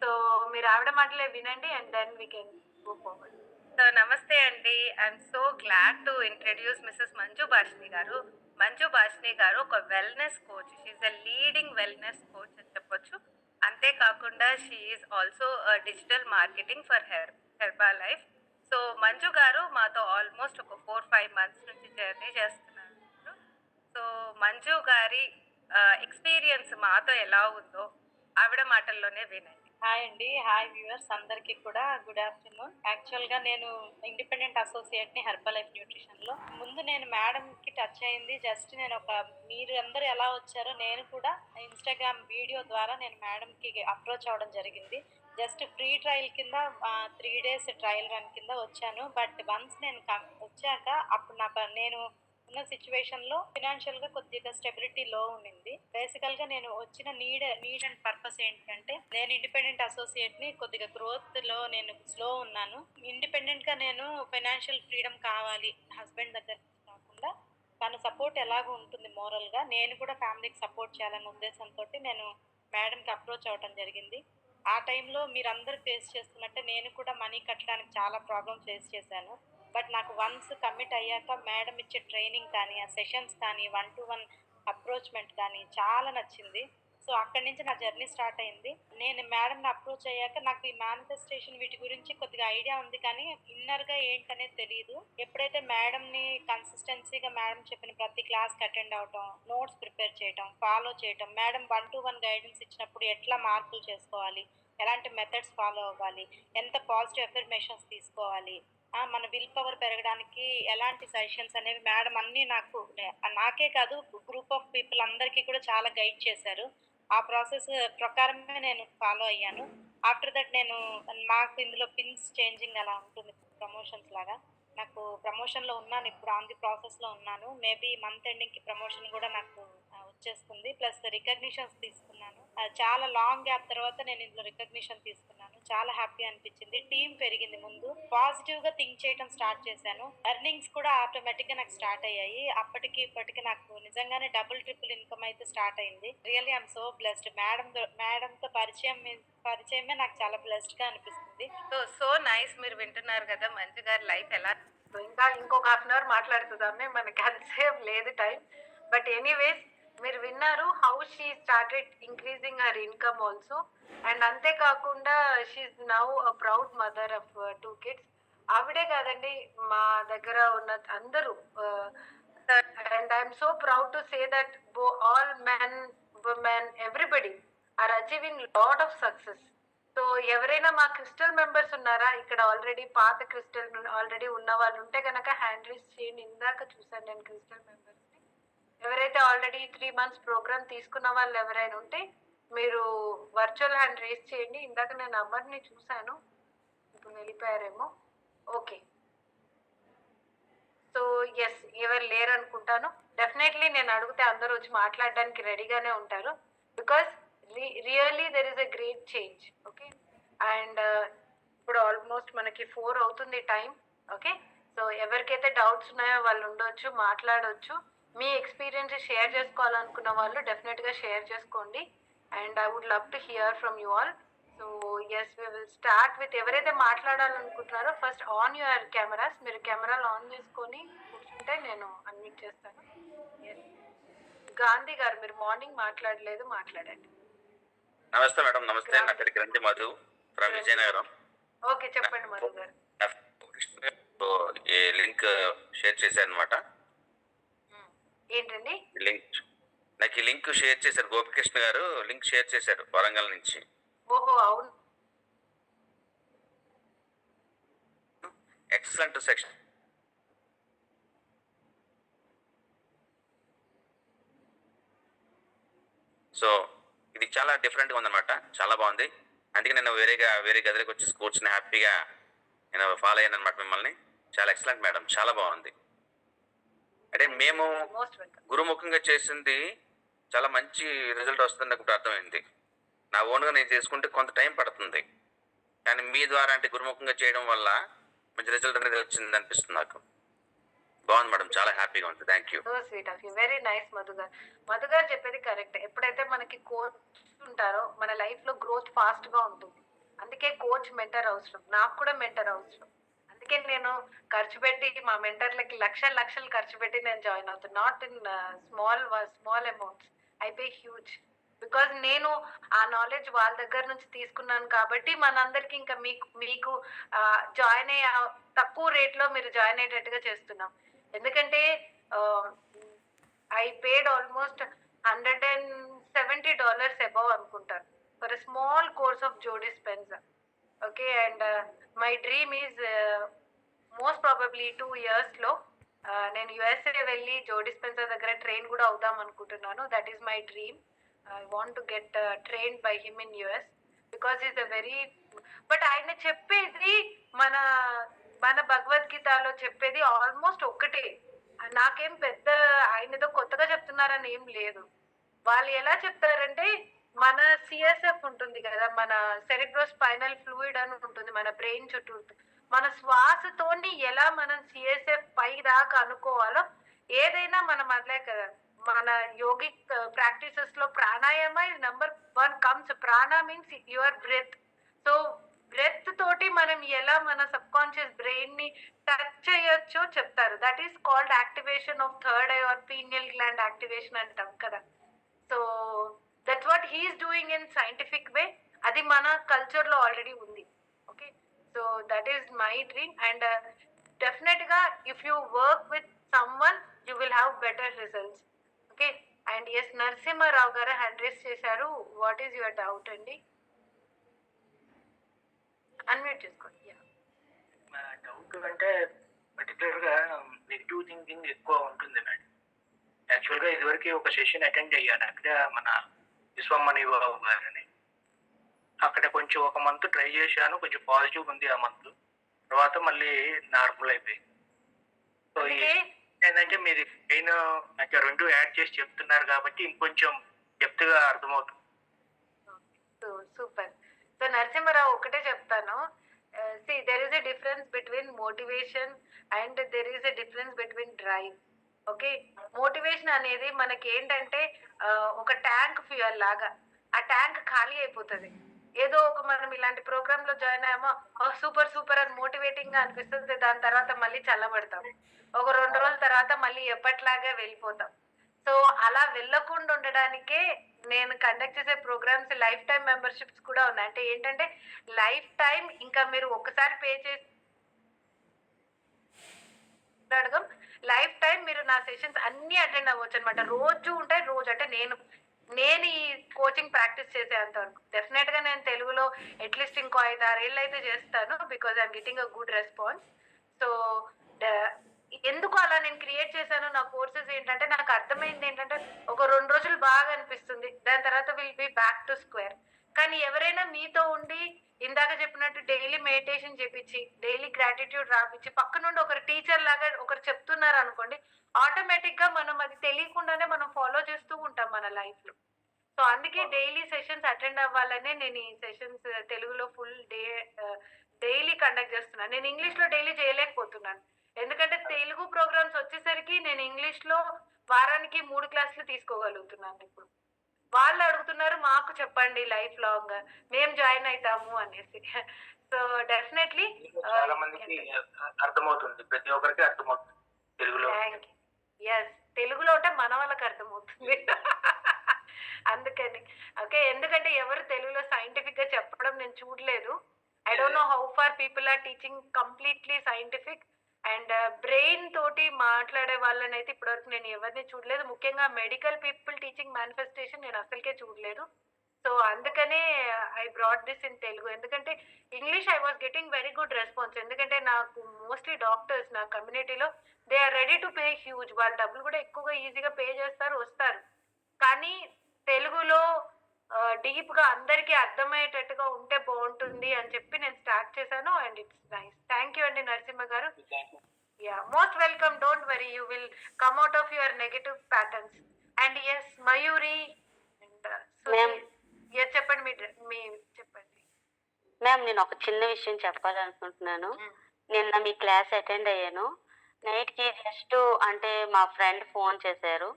సో మీరు ఆవిడ మాటలే వినండి and then we can go forward. So నమస్తే అండి, I'm so glad to introduce Mrs Manju Bhashini garu. Manju Bhashini garu ఒక wellness coach, she's a leading wellness coach అని చెప్పొచ్చు. అంతేకాకుండా she is also digital marketing for Herbalife. So Manju garu మాతో ఆల్మోస్ట్ ఒక 4-5 months నుంచి జర్నీ చేస్తున్నారు. సో మంజు గారి ఎక్స్పీరియన్స్ మాతో ఎలా ఉందో ఆవిడ మాటల్లోనే వినండి. హాయ్ అండి, హాయ్ వ్యూవర్స్ అందరికీ కూడా గుడ్ ఆఫ్టర్నూన్. యాక్చువల్గా నేను ఇండిపెండెంట్ అసోసియేట్ని హెర్బల్ లైఫ్ న్యూట్రిషన్లో. ముందు నేను మేడంకి టచ్ అయింది జస్ట్ నేను మీరు అందరూ ఎలా వచ్చారో నేను కూడా ఇన్స్టాగ్రామ్ వీడియో ద్వారా నేను మేడంకి అప్రోచ్ అవ్వడం జరిగింది. జస్ట్ ఫ్రీ ట్రయల్ కింద 3 days ట్రయల్ రన్ కింద వచ్చాను. బట్ వన్స్ నేను వచ్చాక అప్పుడు నేను ఉన్న సిచ్యువేషన్లో ఫినాన్షియల్గా కొద్దిగా స్టెబిలిటీ లో ఉండింది. బేసికల్గా నేను వచ్చిన నీడ్ అండ్ పర్పస్ ఏంటంటే, నేను ఇండిపెండెంట్ అసోసియేట్ని, కొద్దిగా గ్రోత్లో నేను స్లో ఉన్నాను. ఇండిపెండెంట్గా నేను ఫైనాన్షియల్ ఫ్రీడమ్ కావాలి, హస్బెండ్ దగ్గర కాకుండా తన సపోర్ట్ ఎలాగో ఉంటుంది మోరల్గా, నేను కూడా ఫ్యామిలీకి సపోర్ట్ చేయాలనే ఉద్దేశంతో నేను మేడంకి అప్రోచ్ అవ్వడం జరిగింది. ఆ టైంలో మీరందరూ ఫేస్ చేస్తున్నట్టే నేను కూడా మనీ కట్టడానికి చాలా ప్రాబ్లమ్ ఫేస్ చేశాను. బట్ నాకు వన్స్ కమిట్ అయ్యాక మేడం ఇచ్చే ట్రైనింగ్ కానీ, ఆ సెషన్స్ కానీ, 1-to-1 అప్రోచ్మెంట్ కానీ చాలా నచ్చింది. సో అక్కడి నుంచి నా జర్నీ స్టార్ట్ అయింది. నేను మేడంని అప్రోచ్ అయ్యాక నాకు ఈ మేనిఫెస్టేషన్ వీటి గురించి కొద్దిగా ఐడియా ఉంది, కానీ ఇన్నర్గా ఏంటనేది తెలియదు. ఎప్పుడైతే మేడంని కన్సిస్టెన్సీగా మేడం చెప్పిన ప్రతి క్లాస్కి అటెండ్ అవటం, నోట్స్ ప్రిపేర్ చేయటం, ఫాలో చేయటం, మేడం 1-to-1 గైడెన్స్ ఇచ్చినప్పుడు ఎట్లా మార్పులు చేసుకోవాలి, ఎలాంటి మెథడ్స్ ఫాలో అవ్వాలి, ఎంత పాజిటివ్ ఎఫర్మేషన్స్ తీసుకోవాలి, మన విల్ పవర్ పెరగడానికి ఎలాంటి సజెషన్స్ అనేవి మేడం అన్నీ నాకే కాదు గ్రూప్ ఆఫ్ పీపుల్ అందరికీ కూడా చాలా గైడ్ చేశారు. ఆ ప్రాసెస్ ప్రకారమే నేను ఫాలో అయ్యాను. ఆఫ్టర్ దట్ మాకు ఇందులో పిన్స్ చేంజింగ్ అలా ఉంటుంది, ప్రమోషన్స్ లాగా. నాకు ప్రమోషన్లో ఉన్నాను, ఇప్పుడు ఆన్ ది ప్రాసెస్లో ఉన్నాను. మేబీ మంత్ ఎండింగ్కి ప్రమోషన్ కూడా నాకు వచ్చేస్తుంది. ప్లస్ రికగ్నిషన్స్ తీసుకున్నాను. చాలా లాంగ్ గ్యాప్ తర్వాత నేను ఇందులో రికగ్నిషన్ తీసుకున్నాను. చాలా హ్యాపీ అనిపించింది. టీం పెరిగింది. ముందు పాజిటివ్గా థింక్ చేయడం స్టార్ట్ చేశాను. ఎర్నింగ్స్ కూడా ఆటోమేటిక్గా నాకు స్టార్ట్ అయ్యాయి. అప్పటికి ఇప్పటికి నాకు నిజంగానే డబుల్ ట్రిపుల్ ఇన్కమ్ అయితే స్టార్ట్ అయింది. Really I'm so blessed. మేడంతో పరిచయమే నాకు చాలా బ్లెస్డ్గా అనిపిస్తుంది. So nice. మీరు వింటున్నారు కదా మంజు గారి లైఫ్ ఎలా. ఇంకా ఇంకొక 1/2 hour మాట్లాడుతుందామే, మనకి అంతసేపు లేదు టైం. బట్ ఎనీవేస్ మీరు విన్నారు how she started increasing her income also. And అంతేకాకుండా she's now a proud mother of 2 kids. ఆవిడే కాదండి, మా దగ్గర ఉన్న అందరూ. And I'm so proud to say that all men, women, everybody are achieving lot of success. So ఎవరైనా మా క్రిస్టల్ మెంబర్స్ ఉన్నారా ఇక్కడ, ఆల్రెడీ పాత క్రిస్టల్ ఆల్రెడీ ఉన్న వాళ్ళు ఉంటే కనుక హ్యాండ్ రైజ్ చేయండి. ఇందాక చూసాను నేను క్రిస్టల్ మెంబర్స్ని. ఎవరైతే ఆల్రెడీ 3 months ప్రోగ్రామ్ తీసుకున్న వాళ్ళు ఎవరైనా ఉంటే మీరు వర్చువల్ హ్యాండ్ రేస్ చేయండి. ఇందాక నేను నంబర్ని చూశాను, ఇప్పుడు వెళ్ళిపోయారేమో. ఓకే, సో ఎస్, ఎవరు లేరు అనుకుంటాను. డెఫినెట్లీ నేను అడిగితే అందరూ వచ్చి మాట్లాడడానికి రెడీగానే ఉంటారు. Because really there is a great change. Okay, and ఇప్పుడు ఆల్మోస్ట్ మనకి 4 అవుతుంది టైం. ఓకే, సో ఎవరికైతే డౌట్స్ ఉన్నాయో వాళ్ళు ఉండొచ్చు, మాట్లాడవచ్చు. మీ ఎక్స్పీరియన్స్ షేర్ చేసుకోవాలనుకున్న వాళ్ళు డెఫినెట్గా షేర్ చేసుకోండి. And I would love to hear from you all. So yes, we will start with ఎవరైతే మాట్లాడాలనుకుంటున్నారో ఫస్ట్ ఆన్ యువర్ కెమెరాస్. మీరు కెమెరాలు ఆన్ చేసుకొని కూర్చుంటే నేను అన్మ్యూట్ చేస్తాను. ఎస్, గాంధీ గారు మీరు మార్నింగ్ మాట్లాడలేదు, మాట్లాడండి. నమస్తే మేడం. నమస్తే. నా పేరు గ్రంథి మధు ఫ్రమ్ విజయనగరం. ఓకే, చెప్పండి మధు గారు. ఈ లింక్ షేర్ చేశారు అనమాట. ఏంటండి నాకు ఈ లింక్ షేర్ చేశారు, గోపికృష్ణ గారు లింక్ షేర్ చేశారు వరంగల్ నుంచి. ఓహో, అవును. Excellent section. సో ఇది చాలా డిఫరెంట్గా ఉందన్నమాట, చాలా బాగుంది. అందుకే నేను వేరే గదిలోకి వచ్చి కూర్చుని హ్యాపీగా నేను ఫాలో అయ్యాను అనమాట మిమ్మల్ని. చాలా ఎక్సలెంట్ మేడం, చాలా బాగుంది. అంటే మేము గురుముఖంగా చేసింది చాలా మంచి రిజల్ట్ వస్తుంది నాకు ఇప్పుడు అర్థమైంది. నా ఓన్గా నేను చేసుకుంటే కొంత టైం పడుతుంది, కానీ మీ ద్వారా అంటే గురుముఖంగా చేయడం వల్ల మంచి రిజల్ట్ అనేది వచ్చింది అనిపిస్తుంది నాకు. బాగుంది మేడం, చాలా హ్యాపీగా ఉంది. Thank you. So sweet of you, very nice Madhu గారు. మధు గారు చెప్పేది కరెక్ట్. ఎప్పుడైతే మనకి కోచ్ ఉంటారో మన లైఫ్ లో గ్రోత్ ఫాస్ట్ గా ఉంటుంది. అందుకే కోచ్ మెంటర్ అవసరం, నాకు కూడా మెంటర్ అవసరం. అందుకే నేను ఖర్చు పెట్టి మా మెంటర్లకి లక్షలు ఖర్చు పెట్టి నేను జాయిన్ అవుతాను. Not in small amounts, I pay huge. Because నేను ఆ నాలెడ్జ్ వాళ్ళ దగ్గర నుంచి తీసుకున్నాను కాబట్టి మనందరికి ఇంకా మీకు జాయిన్ అయ్యే తక్కువ రేట్లో మీరు జాయిన్ అయ్యేటట్టుగా చేస్తున్నాం. ఎందుకంటే ఐ పేడ్ ఆల్మోస్ట్ $170 అబౌవ్ అనుకుంటాను for a small course of Joe Dispenza. Okay, and my dream is most probably 2 years లో నేను యుఎస్ఏ వెళ్ళి జో డిస్పెన్సా దగ్గర ట్రైన్ కూడా అవుదాం అనుకుంటున్నాను. That is my dream. I want to get trained by him in US because he's a very, but ఆయన చెప్పేది మన భగవద్గీతలో చెప్పేది ఆల్మోస్ట్ ఒక్కటే. నాకేం పెద్ద ఆయన ఏదో కొత్తగా చెప్తున్నారని ఏం లేదు. వాళ్ళు ఎలా చెప్తారంటే మన సిఎస్ఎఫ్ ఉంటుంది కదా, మన సెరిబ్రోస్పైనల్ ఫ్లూయిడ్ అని ఉంటుంది మన బ్రెయిన్ చుట్టూ. మన శ్వాసతోని ఎలా మనం సిఎస్ఎఫ్ పై దాకా అనుకోవాలో ఏదైనా మనం అనలే కదా. మన యోగిక్ ప్రాక్టీసెస్ లో pranayama number 1 comes. Prana means your breath. So breath తోటి మనం ఎలా మన సబ్ కాన్షియస్ బ్రెయిన్ ని టచ్ చేయొచ్చో చెప్తారు. That is called activation of third eye or pineal gland activation అంటాం కదా. So that's what he's doing in scientific way. అది మన కల్చర్ లో ఆల్రెడీ ఉంది. Okay, so that is my dream. And డెఫినెట్ గా if you work with someone you will have better results. Okay, and yes Narasimharao గారు హ్యాండ్ రేస్ చేశారు. వాట్ ఈస్ యువర్ డౌట్ అండి? అన్మ్యూట్ చేసుకోండి. డౌట్ అంటే పర్టికులర్గా నెగిటివ్ థింకింగ్ ఎక్కువ ఉంటుంది మేడం. యాక్చువల్గా ఇదివరకు ఒక సెషన్ అటెండ్ అయ్యాను అక్కడ మన విశ్వమణి బాబు గారని. అక్కడ కొంచెం ఒక మంత్ ట్రై చేశాను, కొంచెం పాజిటివ్ ఉంది ఆ మంత్. తర్వాత మళ్ళీ నార్మల్ అయిపోయింది. సో ఏంటంటే మీరు పెయిన్ అంటే 2 యాడ్ చేసి చెప్తున్నారు కాబట్టి ఇంకొంచెం డెప్త్గా అర్థమవుతుంది. సూపర్. సో నరసింహారావు ఒకటే చెప్తాను. See, there is a difference between motivation and there is a difference between drive. Okay, motivation అనేది మనకి ఏంటంటే ఒక ట్యాంక్ ఫ్యూయల్ లాగా. ఆ ట్యాంక్ ఖాళీ అయిపోతుంది. ఏదో ఒక మనం ఇలాంటి ప్రోగ్రామ్ లో జాయిన్ అయ్యామో సూపర్ సూపర్ అని మోటివేటింగ్ గా అనిపిస్తుంది. దాని తర్వాత మళ్ళీ చల్లబడతాం. ఒక 2 రోజుల తర్వాత మళ్ళీ ఎప్పట్లాగే వెళ్ళిపోతాం. సో అలా వెళ్ళకుండా ఉండడానికే నేను కండక్ట్ చేసే ప్రోగ్రామ్స్ లైఫ్ టైం మెంబర్షిప్స్ కూడా ఉన్నాయి. అంటే ఏంటంటే లైఫ్ టైం ఇంకా మీరు ఒకసారి పే చేసి లైఫ్ టైం మీరు నా సెషన్స్ అన్ని అటెండ్ అవ్వచ్చు అనమాట. రోజు ఉంటాయి. రోజు అంటే నేను ఈ కోచింగ్ ప్రాక్టీస్ చేసేంత వరకు డెఫినెట్ గా నేను తెలుగులో అట్లీస్ట్ ఇంకో 5-6 ఏళ్ళు అయితే చేస్తాను. Because I'm getting a good response. So ఎందుకు అలా నేను క్రియేట్ చేశాను నా కోర్సెస్ ఏంటంటే నాకు అర్థమైంది ఏంటంటే ఒక 2 రోజులు బాగా అనిపిస్తుంది, దాని తర్వాత will be back to square. కానీ ఎవరైనా మీతో ఉండి ఇందాక చెప్పినట్టు డైలీ మెడిటేషన్ చేపించి డైలీ గ్రాటిట్యూడ్ రాపించి పక్క నుండి ఒకరు టీచర్ లాగా ఒకరు చెప్తున్నారు అనుకోండి, ఆటోమేటిక్ గా మనం అది తెలియకుండానే మనం ఫాలో చేస్తూ ఉంటాం మన లైఫ్ లో. సో అందుకే డైలీ సెషన్స్ అటెండ్ అవ్వాలనే నేను ఈ సెషన్స్ తెలుగులో ఫుల్ డైలీ కండక్ట్ చేస్తున్నాను. నేను ఇంగ్లీష్ లో డైలీ చేయలేకపోతున్నాను, ఎందుకంటే తెలుగు ప్రోగ్రామ్స్ వచ్చేసరికి నేను ఇంగ్లీష్ లో వారానికి 3 క్లాసులు తీసుకోగలుగుతున్నాను. ఇప్పుడు వాళ్ళు అడుగుతున్నారు మాకు చెప్పండి లైఫ్ లాంగ్ మేము జాయిన్ అవుతాము అనేసి. సో డెఫినెట్లీ చాలా మందికి అర్థమవుతుంది, ప్రతి ఒక్కరికి అర్థమవుతుంది తెలుగులో. ఎస్ తెలుగులో ఉంటే మన వాళ్ళకి అర్థమవుతుంది. అందుకని ఓకే. ఎందుకంటే ఎవరు తెలుగులో సైంటిఫిక్ గా చెప్పడం నేను చూడలేదు. I don't know how far people are teaching completely scientific and brain తోటి మాట్లాడే వాళ్ళని అయితే ఇప్పటివరకు నేను ఎవరిని చూడలేదు. ముఖ్యంగా మెడికల్ పీపుల్ టీచింగ్ మేనిఫెస్టేషన్ నేను అసలుకే చూడలేదు. సో అందుకనే I brought this in Telugu. ఎందుకంటే English I was getting very good response. ఎందుకంటే నాకు మోస్ట్లీ డాక్టర్స్ నా కమ్యూనిటీలో they are ready to pay huge. వాళ్ళ డబ్బులు కూడా ఎక్కువగా ఈజీగా పే చేస్తారు, వస్తారు. కానీ తెలుగులో డీప్ గా అందరికీ అర్థమయ్యేటట్టుగా ఉంటే బాగుంటుంది అని చెప్పి నేను స్టార్ట్ చేశాను and it's nice. Thank you అండి నరసింహ గారు. Yeah, most welcome. Don't worry, you will come out of your negative patterns. And yes Mayuri and చెప్పండి, మీ చెప్పండి మ్యామ్. నేను ఒక చిన్న విషయం చెప్పాలనుకుంటున్నాను. నిన్న మీ క్లాస్ అటెండ్ అయ్యాను. నైట్కి జస్ట్ అంటే మా ఫ్రెండ్ ఫోన్ చేశారు.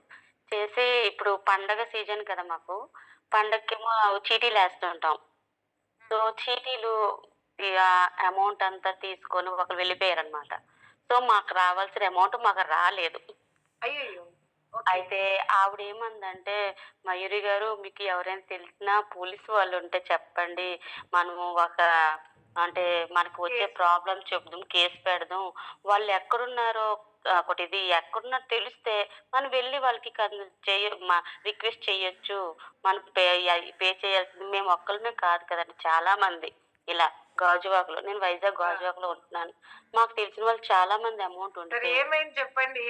చేసి ఇప్పుడు పండగ సీజన్ కదా, మాకు పండగకేమో చీటీలు వేస్తుంటాం. సో చీటీలు అమౌంట్ అంతా తీసుకొని ఒకరు వెళ్ళిపోయారు అనమాట. సో మాకు రావాల్సిన అమౌంట్ మాకు రాలేదు. అయ్యో. అయితే ఆవిడ ఏమందంటే, మయూరి గారు మీకు ఎవరైనా తెలిసినా పోలీసు వాళ్ళు ఉంటే చెప్పండి, మనము అంటే మనకు వచ్చే ప్రాబ్లం చెప్దాం, కేసు పెడదాం, వాళ్ళు ఎక్కడున్నారో ఒకటి ఇది ఎక్కడున్నా తెలిస్తే మనం వెళ్ళి వాళ్ళకి రిక్వెస్ట్ చేయొచ్చు. మనం పే చేయాల్సింది మేము ఒక్కళ్ళమే కాదు కదండి, చాలా మంది ఇలా గాజువాకలో. నేను వైజాగ్ గాజువాకలో ఉంటున్నాను. మాకు తెలిసిన వాళ్ళు చాలా మంది అమౌంట్ ఉంటుంది. ఏమైంది చెప్పండి.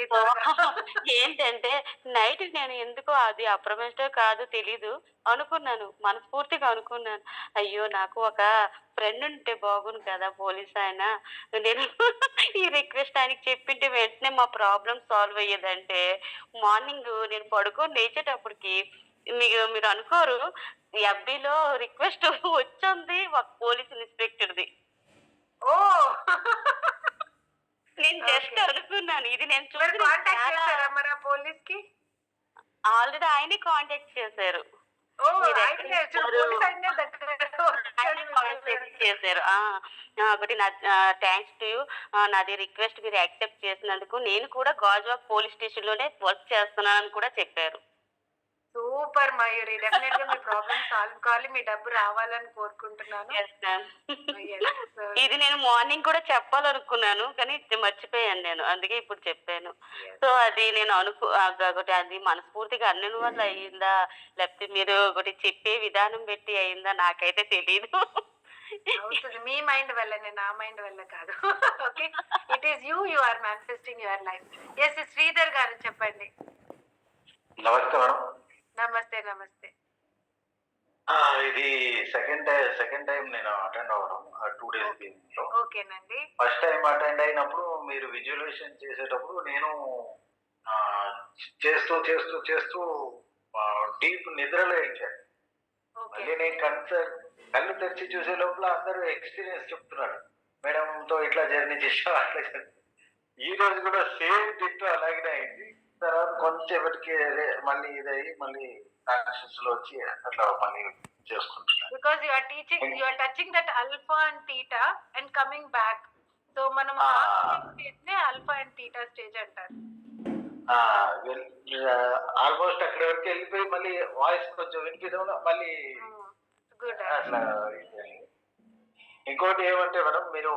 ఏంటంటే నైట్ నేను ఎందుకో అది అప్రమేషో కాదు తెలీదు అనుకున్నాను, మనస్ఫూర్తిగా అనుకున్నాను, అయ్యో నాకు ఒక ఫ్రెండ్ ఉంటే బాగుంది కదా పోలీస్ ఆయన, నేను ఈ రిక్వెస్ట్ ఆయనకి చెప్పింటే వెంటనే మా ప్రాబ్లం సాల్వ్ అయ్యేదంటే. మార్నింగ్ నేను పడుకొని లేచేటప్పటికి మీరు అనుకోరు, ఎఫ్బీలో రిక్వెస్ట్ వచ్చింది ఒక పోలీస్ ఇన్స్పెక్టర్ది. ఓ, నేను జస్ట్ అనుకున్నాను ఇది నేను పోలీస్ కి ఆల్రెడీ ఆయనే కాంటాక్ట్ చేశారు. చేశారు. ఒకటి నా థ్యాంక్స్ టు యూ, నాది రిక్వెస్ట్ మీరు యాక్సెప్ట్ చేసినందుకు. నేను కూడా గాజువాక్ పోలీస్ స్టేషన్ లోనే వర్క్ చేస్తున్నానని కూడా చెప్పారు. సూపర్ మయూరి, డెఫినెట్ గా మీ ప్రాబ్లమ్ సాల్వ్ కావాలి, మీ డబ్బు రావాలని కోరుకుంటున్నాను. ఇది నేను మార్నింగ్ కూడా చెప్పాలనుకున్నాను కానీ మర్చిపోయాను నేను, అందుకే ఇప్పుడు చెప్పాను. సో అది నేను ఒకటి అది మనస్ఫూర్తిగా అన్ని వల్ల అయ్యిందా లేకపోతే మీరు ఒకటి చెప్పే విధానం పెట్టి అయిందా నాకైతే తెలీదు. అవుతుంది మీ మైండ్ వల్లనే, నా మైండ్ వల్ల కాదు. Okay, it is you are manifesting your life. Yes Sridhar గారు చెప్పండి. నమస్తే మేడం. నమస్తే. నమస్తే. ఇది సెకండ్ టైం నేను అటెండ్ అవ్వడం 2 days దీంట్లో. ఓకేనండి. ఫస్ట్ టైం అటెండ్ అయినప్పుడు మీరు విజువలైజేషన్ చేసేటప్పుడు నేను చేస్తూ చేస్తూ చేస్తూ డీప్ నిద్రలో ఇచ్చాను. మళ్ళీ నేను కళ్ళు తెరిచి చూసే లోపల అందరూ ఎక్స్పీరియన్స్ చెప్తున్నారు, మేడంతో ఇట్లా జర్నీ చేసాం అట్లా. ఈ రోజు కూడా సేమ్ డిట్టో అలాగే అయింది. తర్వాత కొంచెంసేపటికి మళ్ళీ ఇదయ్యి మళ్ళీ కాన్షియస్ లో వచ్చి అట్లా మళ్ళీ చేసుకుంటున్నాను. Because you are touching that alpha and theta and coming back. So మనం స్టేజ్ నే ఆల్ఫా అండ్ తీటా స్టేజ్ అంటారు. ఆల్మోస్ట్ అక్కడి వరకు వెళ్ళిపోయి మళ్ళీ వాయిస్ కొంచెం వినిపించడం మళ్ళీ అట్లా. ఇంకోటి ఏమంటే మేడం, మీరు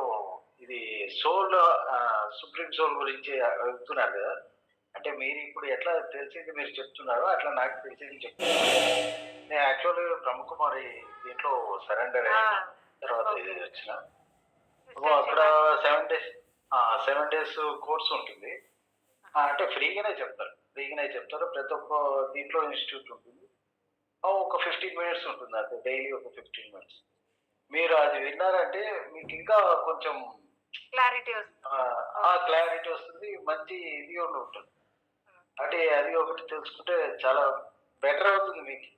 ఇది సోల్ సుప్రీం సోల్ గురించి వెళ్తున్నారు కదా, అంటే మీరు ఇప్పుడు ఎట్లా తెలిసింది మీరు చెప్తున్నారో అట్లా నాకు తెలిసింది చెప్తున్నారు. నేను యాక్చువల్లీ బ్రహ్మకుమారి దీంట్లో సరెండర్ అయిన తర్వాత ఇది వచ్చిన అక్కడ 7 days కోర్స్ ఉంటుంది. అంటే ఫ్రీగానే చెప్తారు ప్రతి ఒక్క దీంట్లో ఇన్స్టిట్యూట్ ఉంటుంది. ఒక 15 minutes ఉంటుంది, అంటే డైలీ ఒక 15 minutes. మీరు అది విన్నారంటే మీకు ఇంకా కొంచెం క్లారిటీ వస్తుంది, మంచి ఇది ఉంటుంది. అంటే అది ఒకటి తెలుసుకుంటే చాలా బెటర్ అవుతుంది మీకు,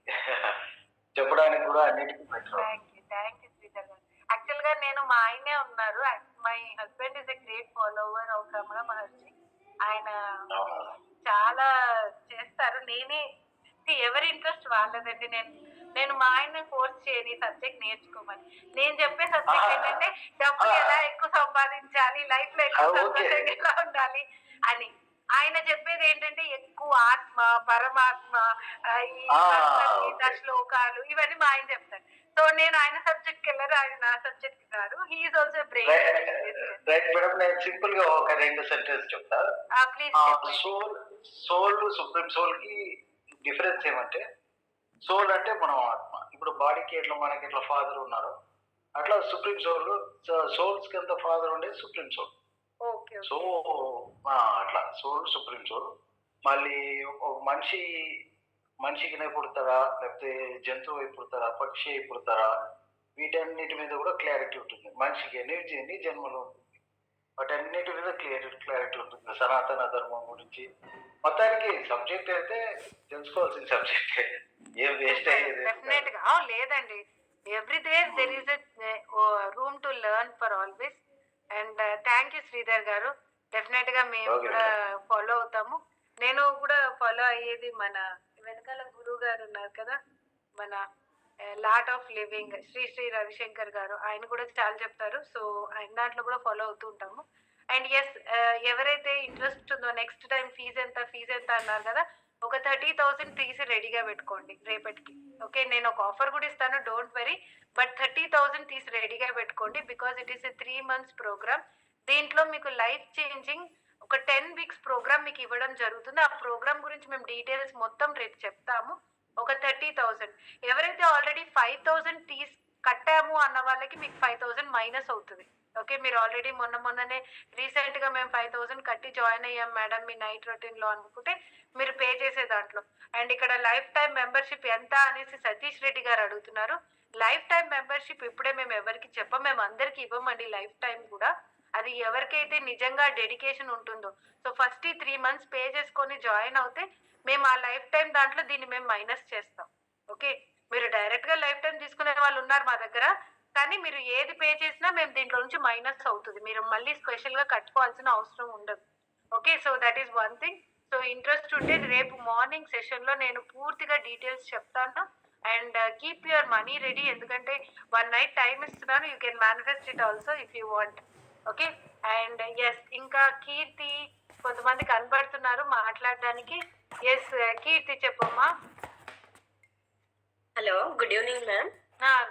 చెప్పడానికి కూడా అన్నిటికీ బెటర్. థ్యాంక్ యూ శ్రీధర్ గారు. యాక్చువల్ గా నేను మా ఆయనే ఉన్నారు. My husband is a great follower of Ramana Maharshi. ఆయన చాలా చేస్తారు. నేనే ఎవరి ఇంట్రెస్ట్ వాళ్ళదండి. నేను మా ఆయన ఫోర్స్ చేయని సబ్జెక్ట్ నేర్చుకోమని. నేను చెప్పే సబ్జెక్ట్ ఏంటంటే డబ్బులు ఎలా ఎక్కువ సంపాదించాలి, లైఫ్ లో ఎక్కువ సంతోషంగా ఎలా ఉండాలి అని. ఆయన చెప్పేది ఏంటంటే ఎక్కువ ఆత్మ, పరమాత్మ, ఈ ఆ, భగవద్గీత ఓకే. శ్లోకాలు ఇవన్నీ మా ఆయన చెప్తారు. సో నేను ఆయన సబ్జెక్ట్ కి వెళ్ళరు, ఆయన నా సబ్జెక్ట్ కి రారు. He's also brain. Right madam, నేను సింపుల్ గా ఒక 2 సెంటెన్స్ చెప్తా. ప్లీజ్ చెప్పండి. సోల్ సుప్రీం సోల్ కి డిఫరెన్స్ ఏమంటే, సోల్ అంటే మనం ఆత్మ. ఇప్పుడు బాడీకి ఎట్లా మనకి ఎట్లా ఫాదర్ ఉన్నారు, అట్లా సుప్రీం సోల్, సోల్స్ కి ఎంత ఫాదర్ ఉండేది సుప్రీం సోల్. ఓకే. సో అట్లా సోల్ సుప్రీం సోల్. మళ్ళీ ఒక మనిషికినే పుడతారా, లేకపోతే జంతువు అయి పుడతారా, పక్షి అయి పుడతారా, వీటన్నిటి మీద కూడా క్లారిటీ ఉంటుంది. మనిషికి ఎన్ని జన్మలు ఉంటుంది, వాటన్నిటి మీద క్లారిటీ ఉంటుంది. సనాతన ధర్మం గురించి మొత్తానికి సబ్జెక్ట్ అయితే తెలుసుకోవాల్సిన సబ్జెక్ట్, ఏం వేస్ట్ అయ్యేది డెఫినెట్ గా లేదండి. Every day there is room to learn for always. And thank you Sridhar గారు. డెఫినెట్ గా మేము Okay, కూడా ఫాలో అవుతాము. నేను కూడా ఫాలో అయ్యేది మన వెనకాల గురువు గారు ఉన్నారు కదా, మన Art of Living Sri Ravishankar గారు, ఆయన కూడా చాలా చెప్తారు. సో ఆయన దాంట్లో కూడా ఫాలో అవుతూ ఉంటాము. అండ్ ఎస్, ఎవరైతే ఇంట్రెస్ట్ ఉందో నెక్స్ట్ టైం ఫీజు ఎంత అన్నారు కదా, ఒక 30,000 తీసి రెడీగా పెట్టుకోండి రేపటికి. ఓకే, నేను ఒక ఆఫర్ కూడా ఇస్తాను, డోంట్ వరీ. బట్ 30,000 తీసి రెడీగా పెట్టుకోండి, because it is a 3 months program. దీంట్లో మీకు లైఫ్ చేంజింగ్ ఒక 10 weeks ప్రోగ్రామ్ మీకు ఇవ్వడం జరుగుతుంది. ఆ ప్రోగ్రామ్ గురించి మేము డీటెయిల్స్ మొత్తం రేపు చెప్తాము. ఒక 30,000 ఎవరైతే ఆల్రెడీ 5,000 కట్టాము అన్న వాళ్ళకి మీకు 5,000 మైనస్ అవుతుంది. ఓకే, మీరు ఆల్రెడీ మొన్ననే రీసెంట్ గా మేము 5,000 కట్టి జాయిన్ అయ్యాం మేడం మీ నైట్ రొటీన్ లో అనుకుంటే మీరు పే చేసే దాంట్లో. అండ్ ఇక్కడ లైఫ్ టైం మెంబర్షిప్ ఎంత అనేసి సతీష్ రెడ్డి గారు అడుగుతున్నారు. లైఫ్ టైం మెంబర్షిప్ ఇప్పుడే మేము ఎవరికి చెప్పం, మేము అందరికి ఇవ్వమండి లైఫ్ టైం కూడా. అది ఎవరికైతే నిజంగా డెడికేషన్ ఉంటుందో. సో ఫస్ట్ ఈ 3 months పే చేసుకొని జాయిన్ అవుతే మేము ఆ లైఫ్ టైం దాంట్లో దీన్ని మేము మైనస్ చేస్తాం. ఓకే, మీరు డైరెక్ట్ గా లైఫ్ టైం తీసుకునే వాళ్ళు ఉన్నారు మా దగ్గర, కానీ మీరు ఏది పే చేసినా మేము దీంట్లో నుంచి మైనస్ అవుతుంది, మీరు మళ్ళీ స్పెషల్ గా కట్టుకోవాల్సిన అవసరం ఉండదు. Okay, so that is one thing. So interest ఉంటే రేపు మార్నింగ్ సెషన్ లో నేను పూర్తిగా డీటెయిల్స్ చెప్తాను. And keep your money ready, ఎందుకంటే 1 night టైం ఇస్తున్నాను. You can manifest it also if you want. Okay, and yes, ఇంకా కీర్తి కొంతమంది కనబడుతున్నారు మాట్లాడడానికి. ఎస్ కీర్తి చెప్పమ్మా. Hello, good evening ma'am.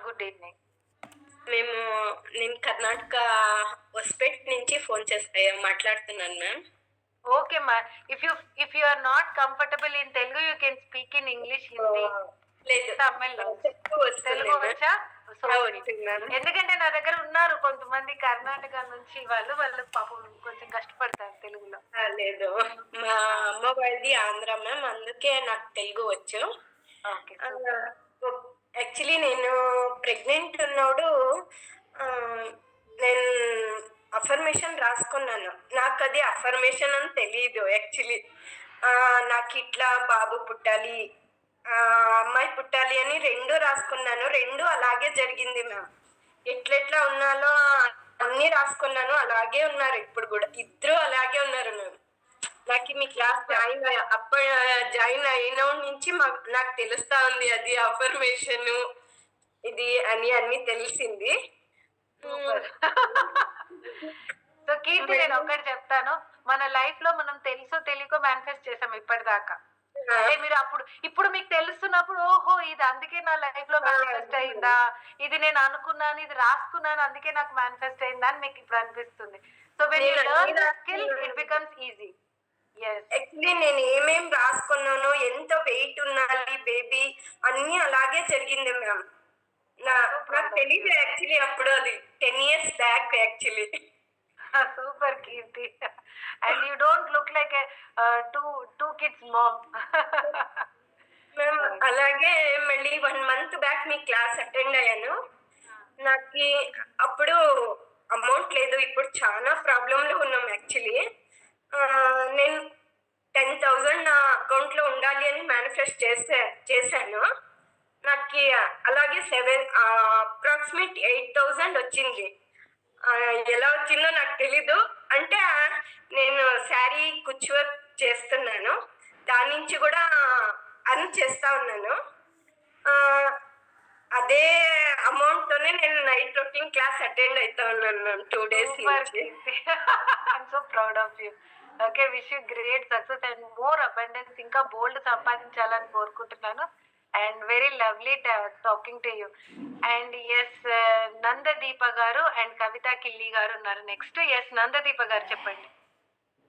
Good evening. నేను కర్ణాటక హొస్పేట్ నుంచి మాట్లాడుతున్నాను మ్యామ్. ఓకే మా, if you are not comfortable in Telugu you can speak in English, Hindi, లేదు తమిళ్. తెలుగు వచ్చా? ఎందుకంటే నా దగ్గర ఉన్నారు కొంతమంది కర్ణాటక నుంచి, వాళ్ళు పాపం కొంచెం కష్టపడతారు తెలుగులో. లేదు, మా అమ్మ వాళ్ళది ఆంధ్ర మ్యామ్, అందుకే నాకు తెలుగు వచ్చు. యాక్చువల్లీ నేను ప్రెగ్నెంట్ ఉన్నప్పుడు నేను అఫర్మేషన్ రాసుకున్నాను. నాకు అది అఫర్మేషన్ అని తెలియదు. యాక్చువల్లీ నాకు ఇట్లా బాబు పుట్టాలి, అమ్మాయి పుట్టాలి అని 2 రాసుకున్నాను. 2 అలాగే జరిగింది మ్యామ్. ఎట్లెట్లా ఉన్నాలో అన్ని రాసుకున్నాను, అలాగే ఉన్నారు ఇప్పుడు కూడా. 2 అలాగే ఉన్నారు మ్యామ్. నాకు మీ క్లాస్ జాయిన్ అయిన నుంచి నాకు తెలుస్తా ఉంది అది అఫర్మేషన్ ఇది అని అన్ని తెలిసింది. సో కీర్తి, నేను ఒకటి చెప్తాను, మన లైఫ్ లో మనం తెలుసో తెలియకో మేనిఫెస్ట్ చేసాం ఇప్పటిదాకా. అంటే మీరు ఇప్పుడు మీకు తెలుస్తున్నప్పుడు ఓహో ఇది అందుకే నా లైఫ్ లో మేనిఫెస్ట్ అయిందా, ఇది నేను అనుకున్నాను, ఇది రాసుకున్నాను అందుకే నాకు మేనిఫెస్ట్ అయిందా అని మీకు ఇప్పుడు అనిపిస్తుంది. So when you learn the skill it becomes easy. Actually నేను ఏమేం రాసుకున్నానో, ఎంత వెయిట్ ఉండాలి బేబీ అన్ని అలాగే జరిగింది మ్యామ్. నాకు తెలియదు యాక్చువల్లీ అప్పుడు, అది 10 years back actually. Super Keerthi, and you don't look like two kids mom. Ma'am అలాగే మళ్ళీ 1 month బ్యాక్ మీ క్లాస్ అటెండ్ అయ్యాను. నాకు అప్పుడు అమౌంట్ లేదు, ఇప్పుడు చాలా ప్రాబ్లంలో ఉన్నాం యాక్చువల్లీ. నేను 10,000 నా అకౌంట్లో ఉండాలి అని మేనిఫెస్ట్ చేశాను. నాకు అలాగే అప్రాక్సిమేట్ 8,000 వచ్చింది. ఎలా వచ్చిందో నాకు తెలీదు. అంటే నేను శారీ కుచ్చు వర్క్ చేస్తున్నాను, దాని నుంచి కూడా అర్న్ చేస్తా ఉన్నాను. అదే అమౌంట్ తోనే నేను నైట్ రొటీన్ క్లాస్ అటెండ్ అవుతా ఉన్నాను మ్యామ్ 2 days సూపర్ నుంచి. I'm so proud of you. Okay, wish you great success and more abundance, ఇంకా బోల్డ్ సంపాదించాలని కోరుకుంటున్నాను. And very lovely talking to you. And yes Nandadeepa garu and కవిత కిల్లి గారు ఉన్నారు నెక్స్ట్. ఎస్ నందదీప గారు చెప్పండి.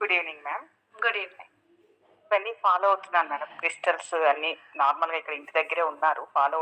Good evening ma'am. Good evening. ఇవన్నీ ఫాలో అవుతున్నాను మేడం. క్రిస్టల్స్ అన్ని నార్మల్గా ఇక్కడ ఇంటి దగ్గరే ఉన్నారు, ఫాలో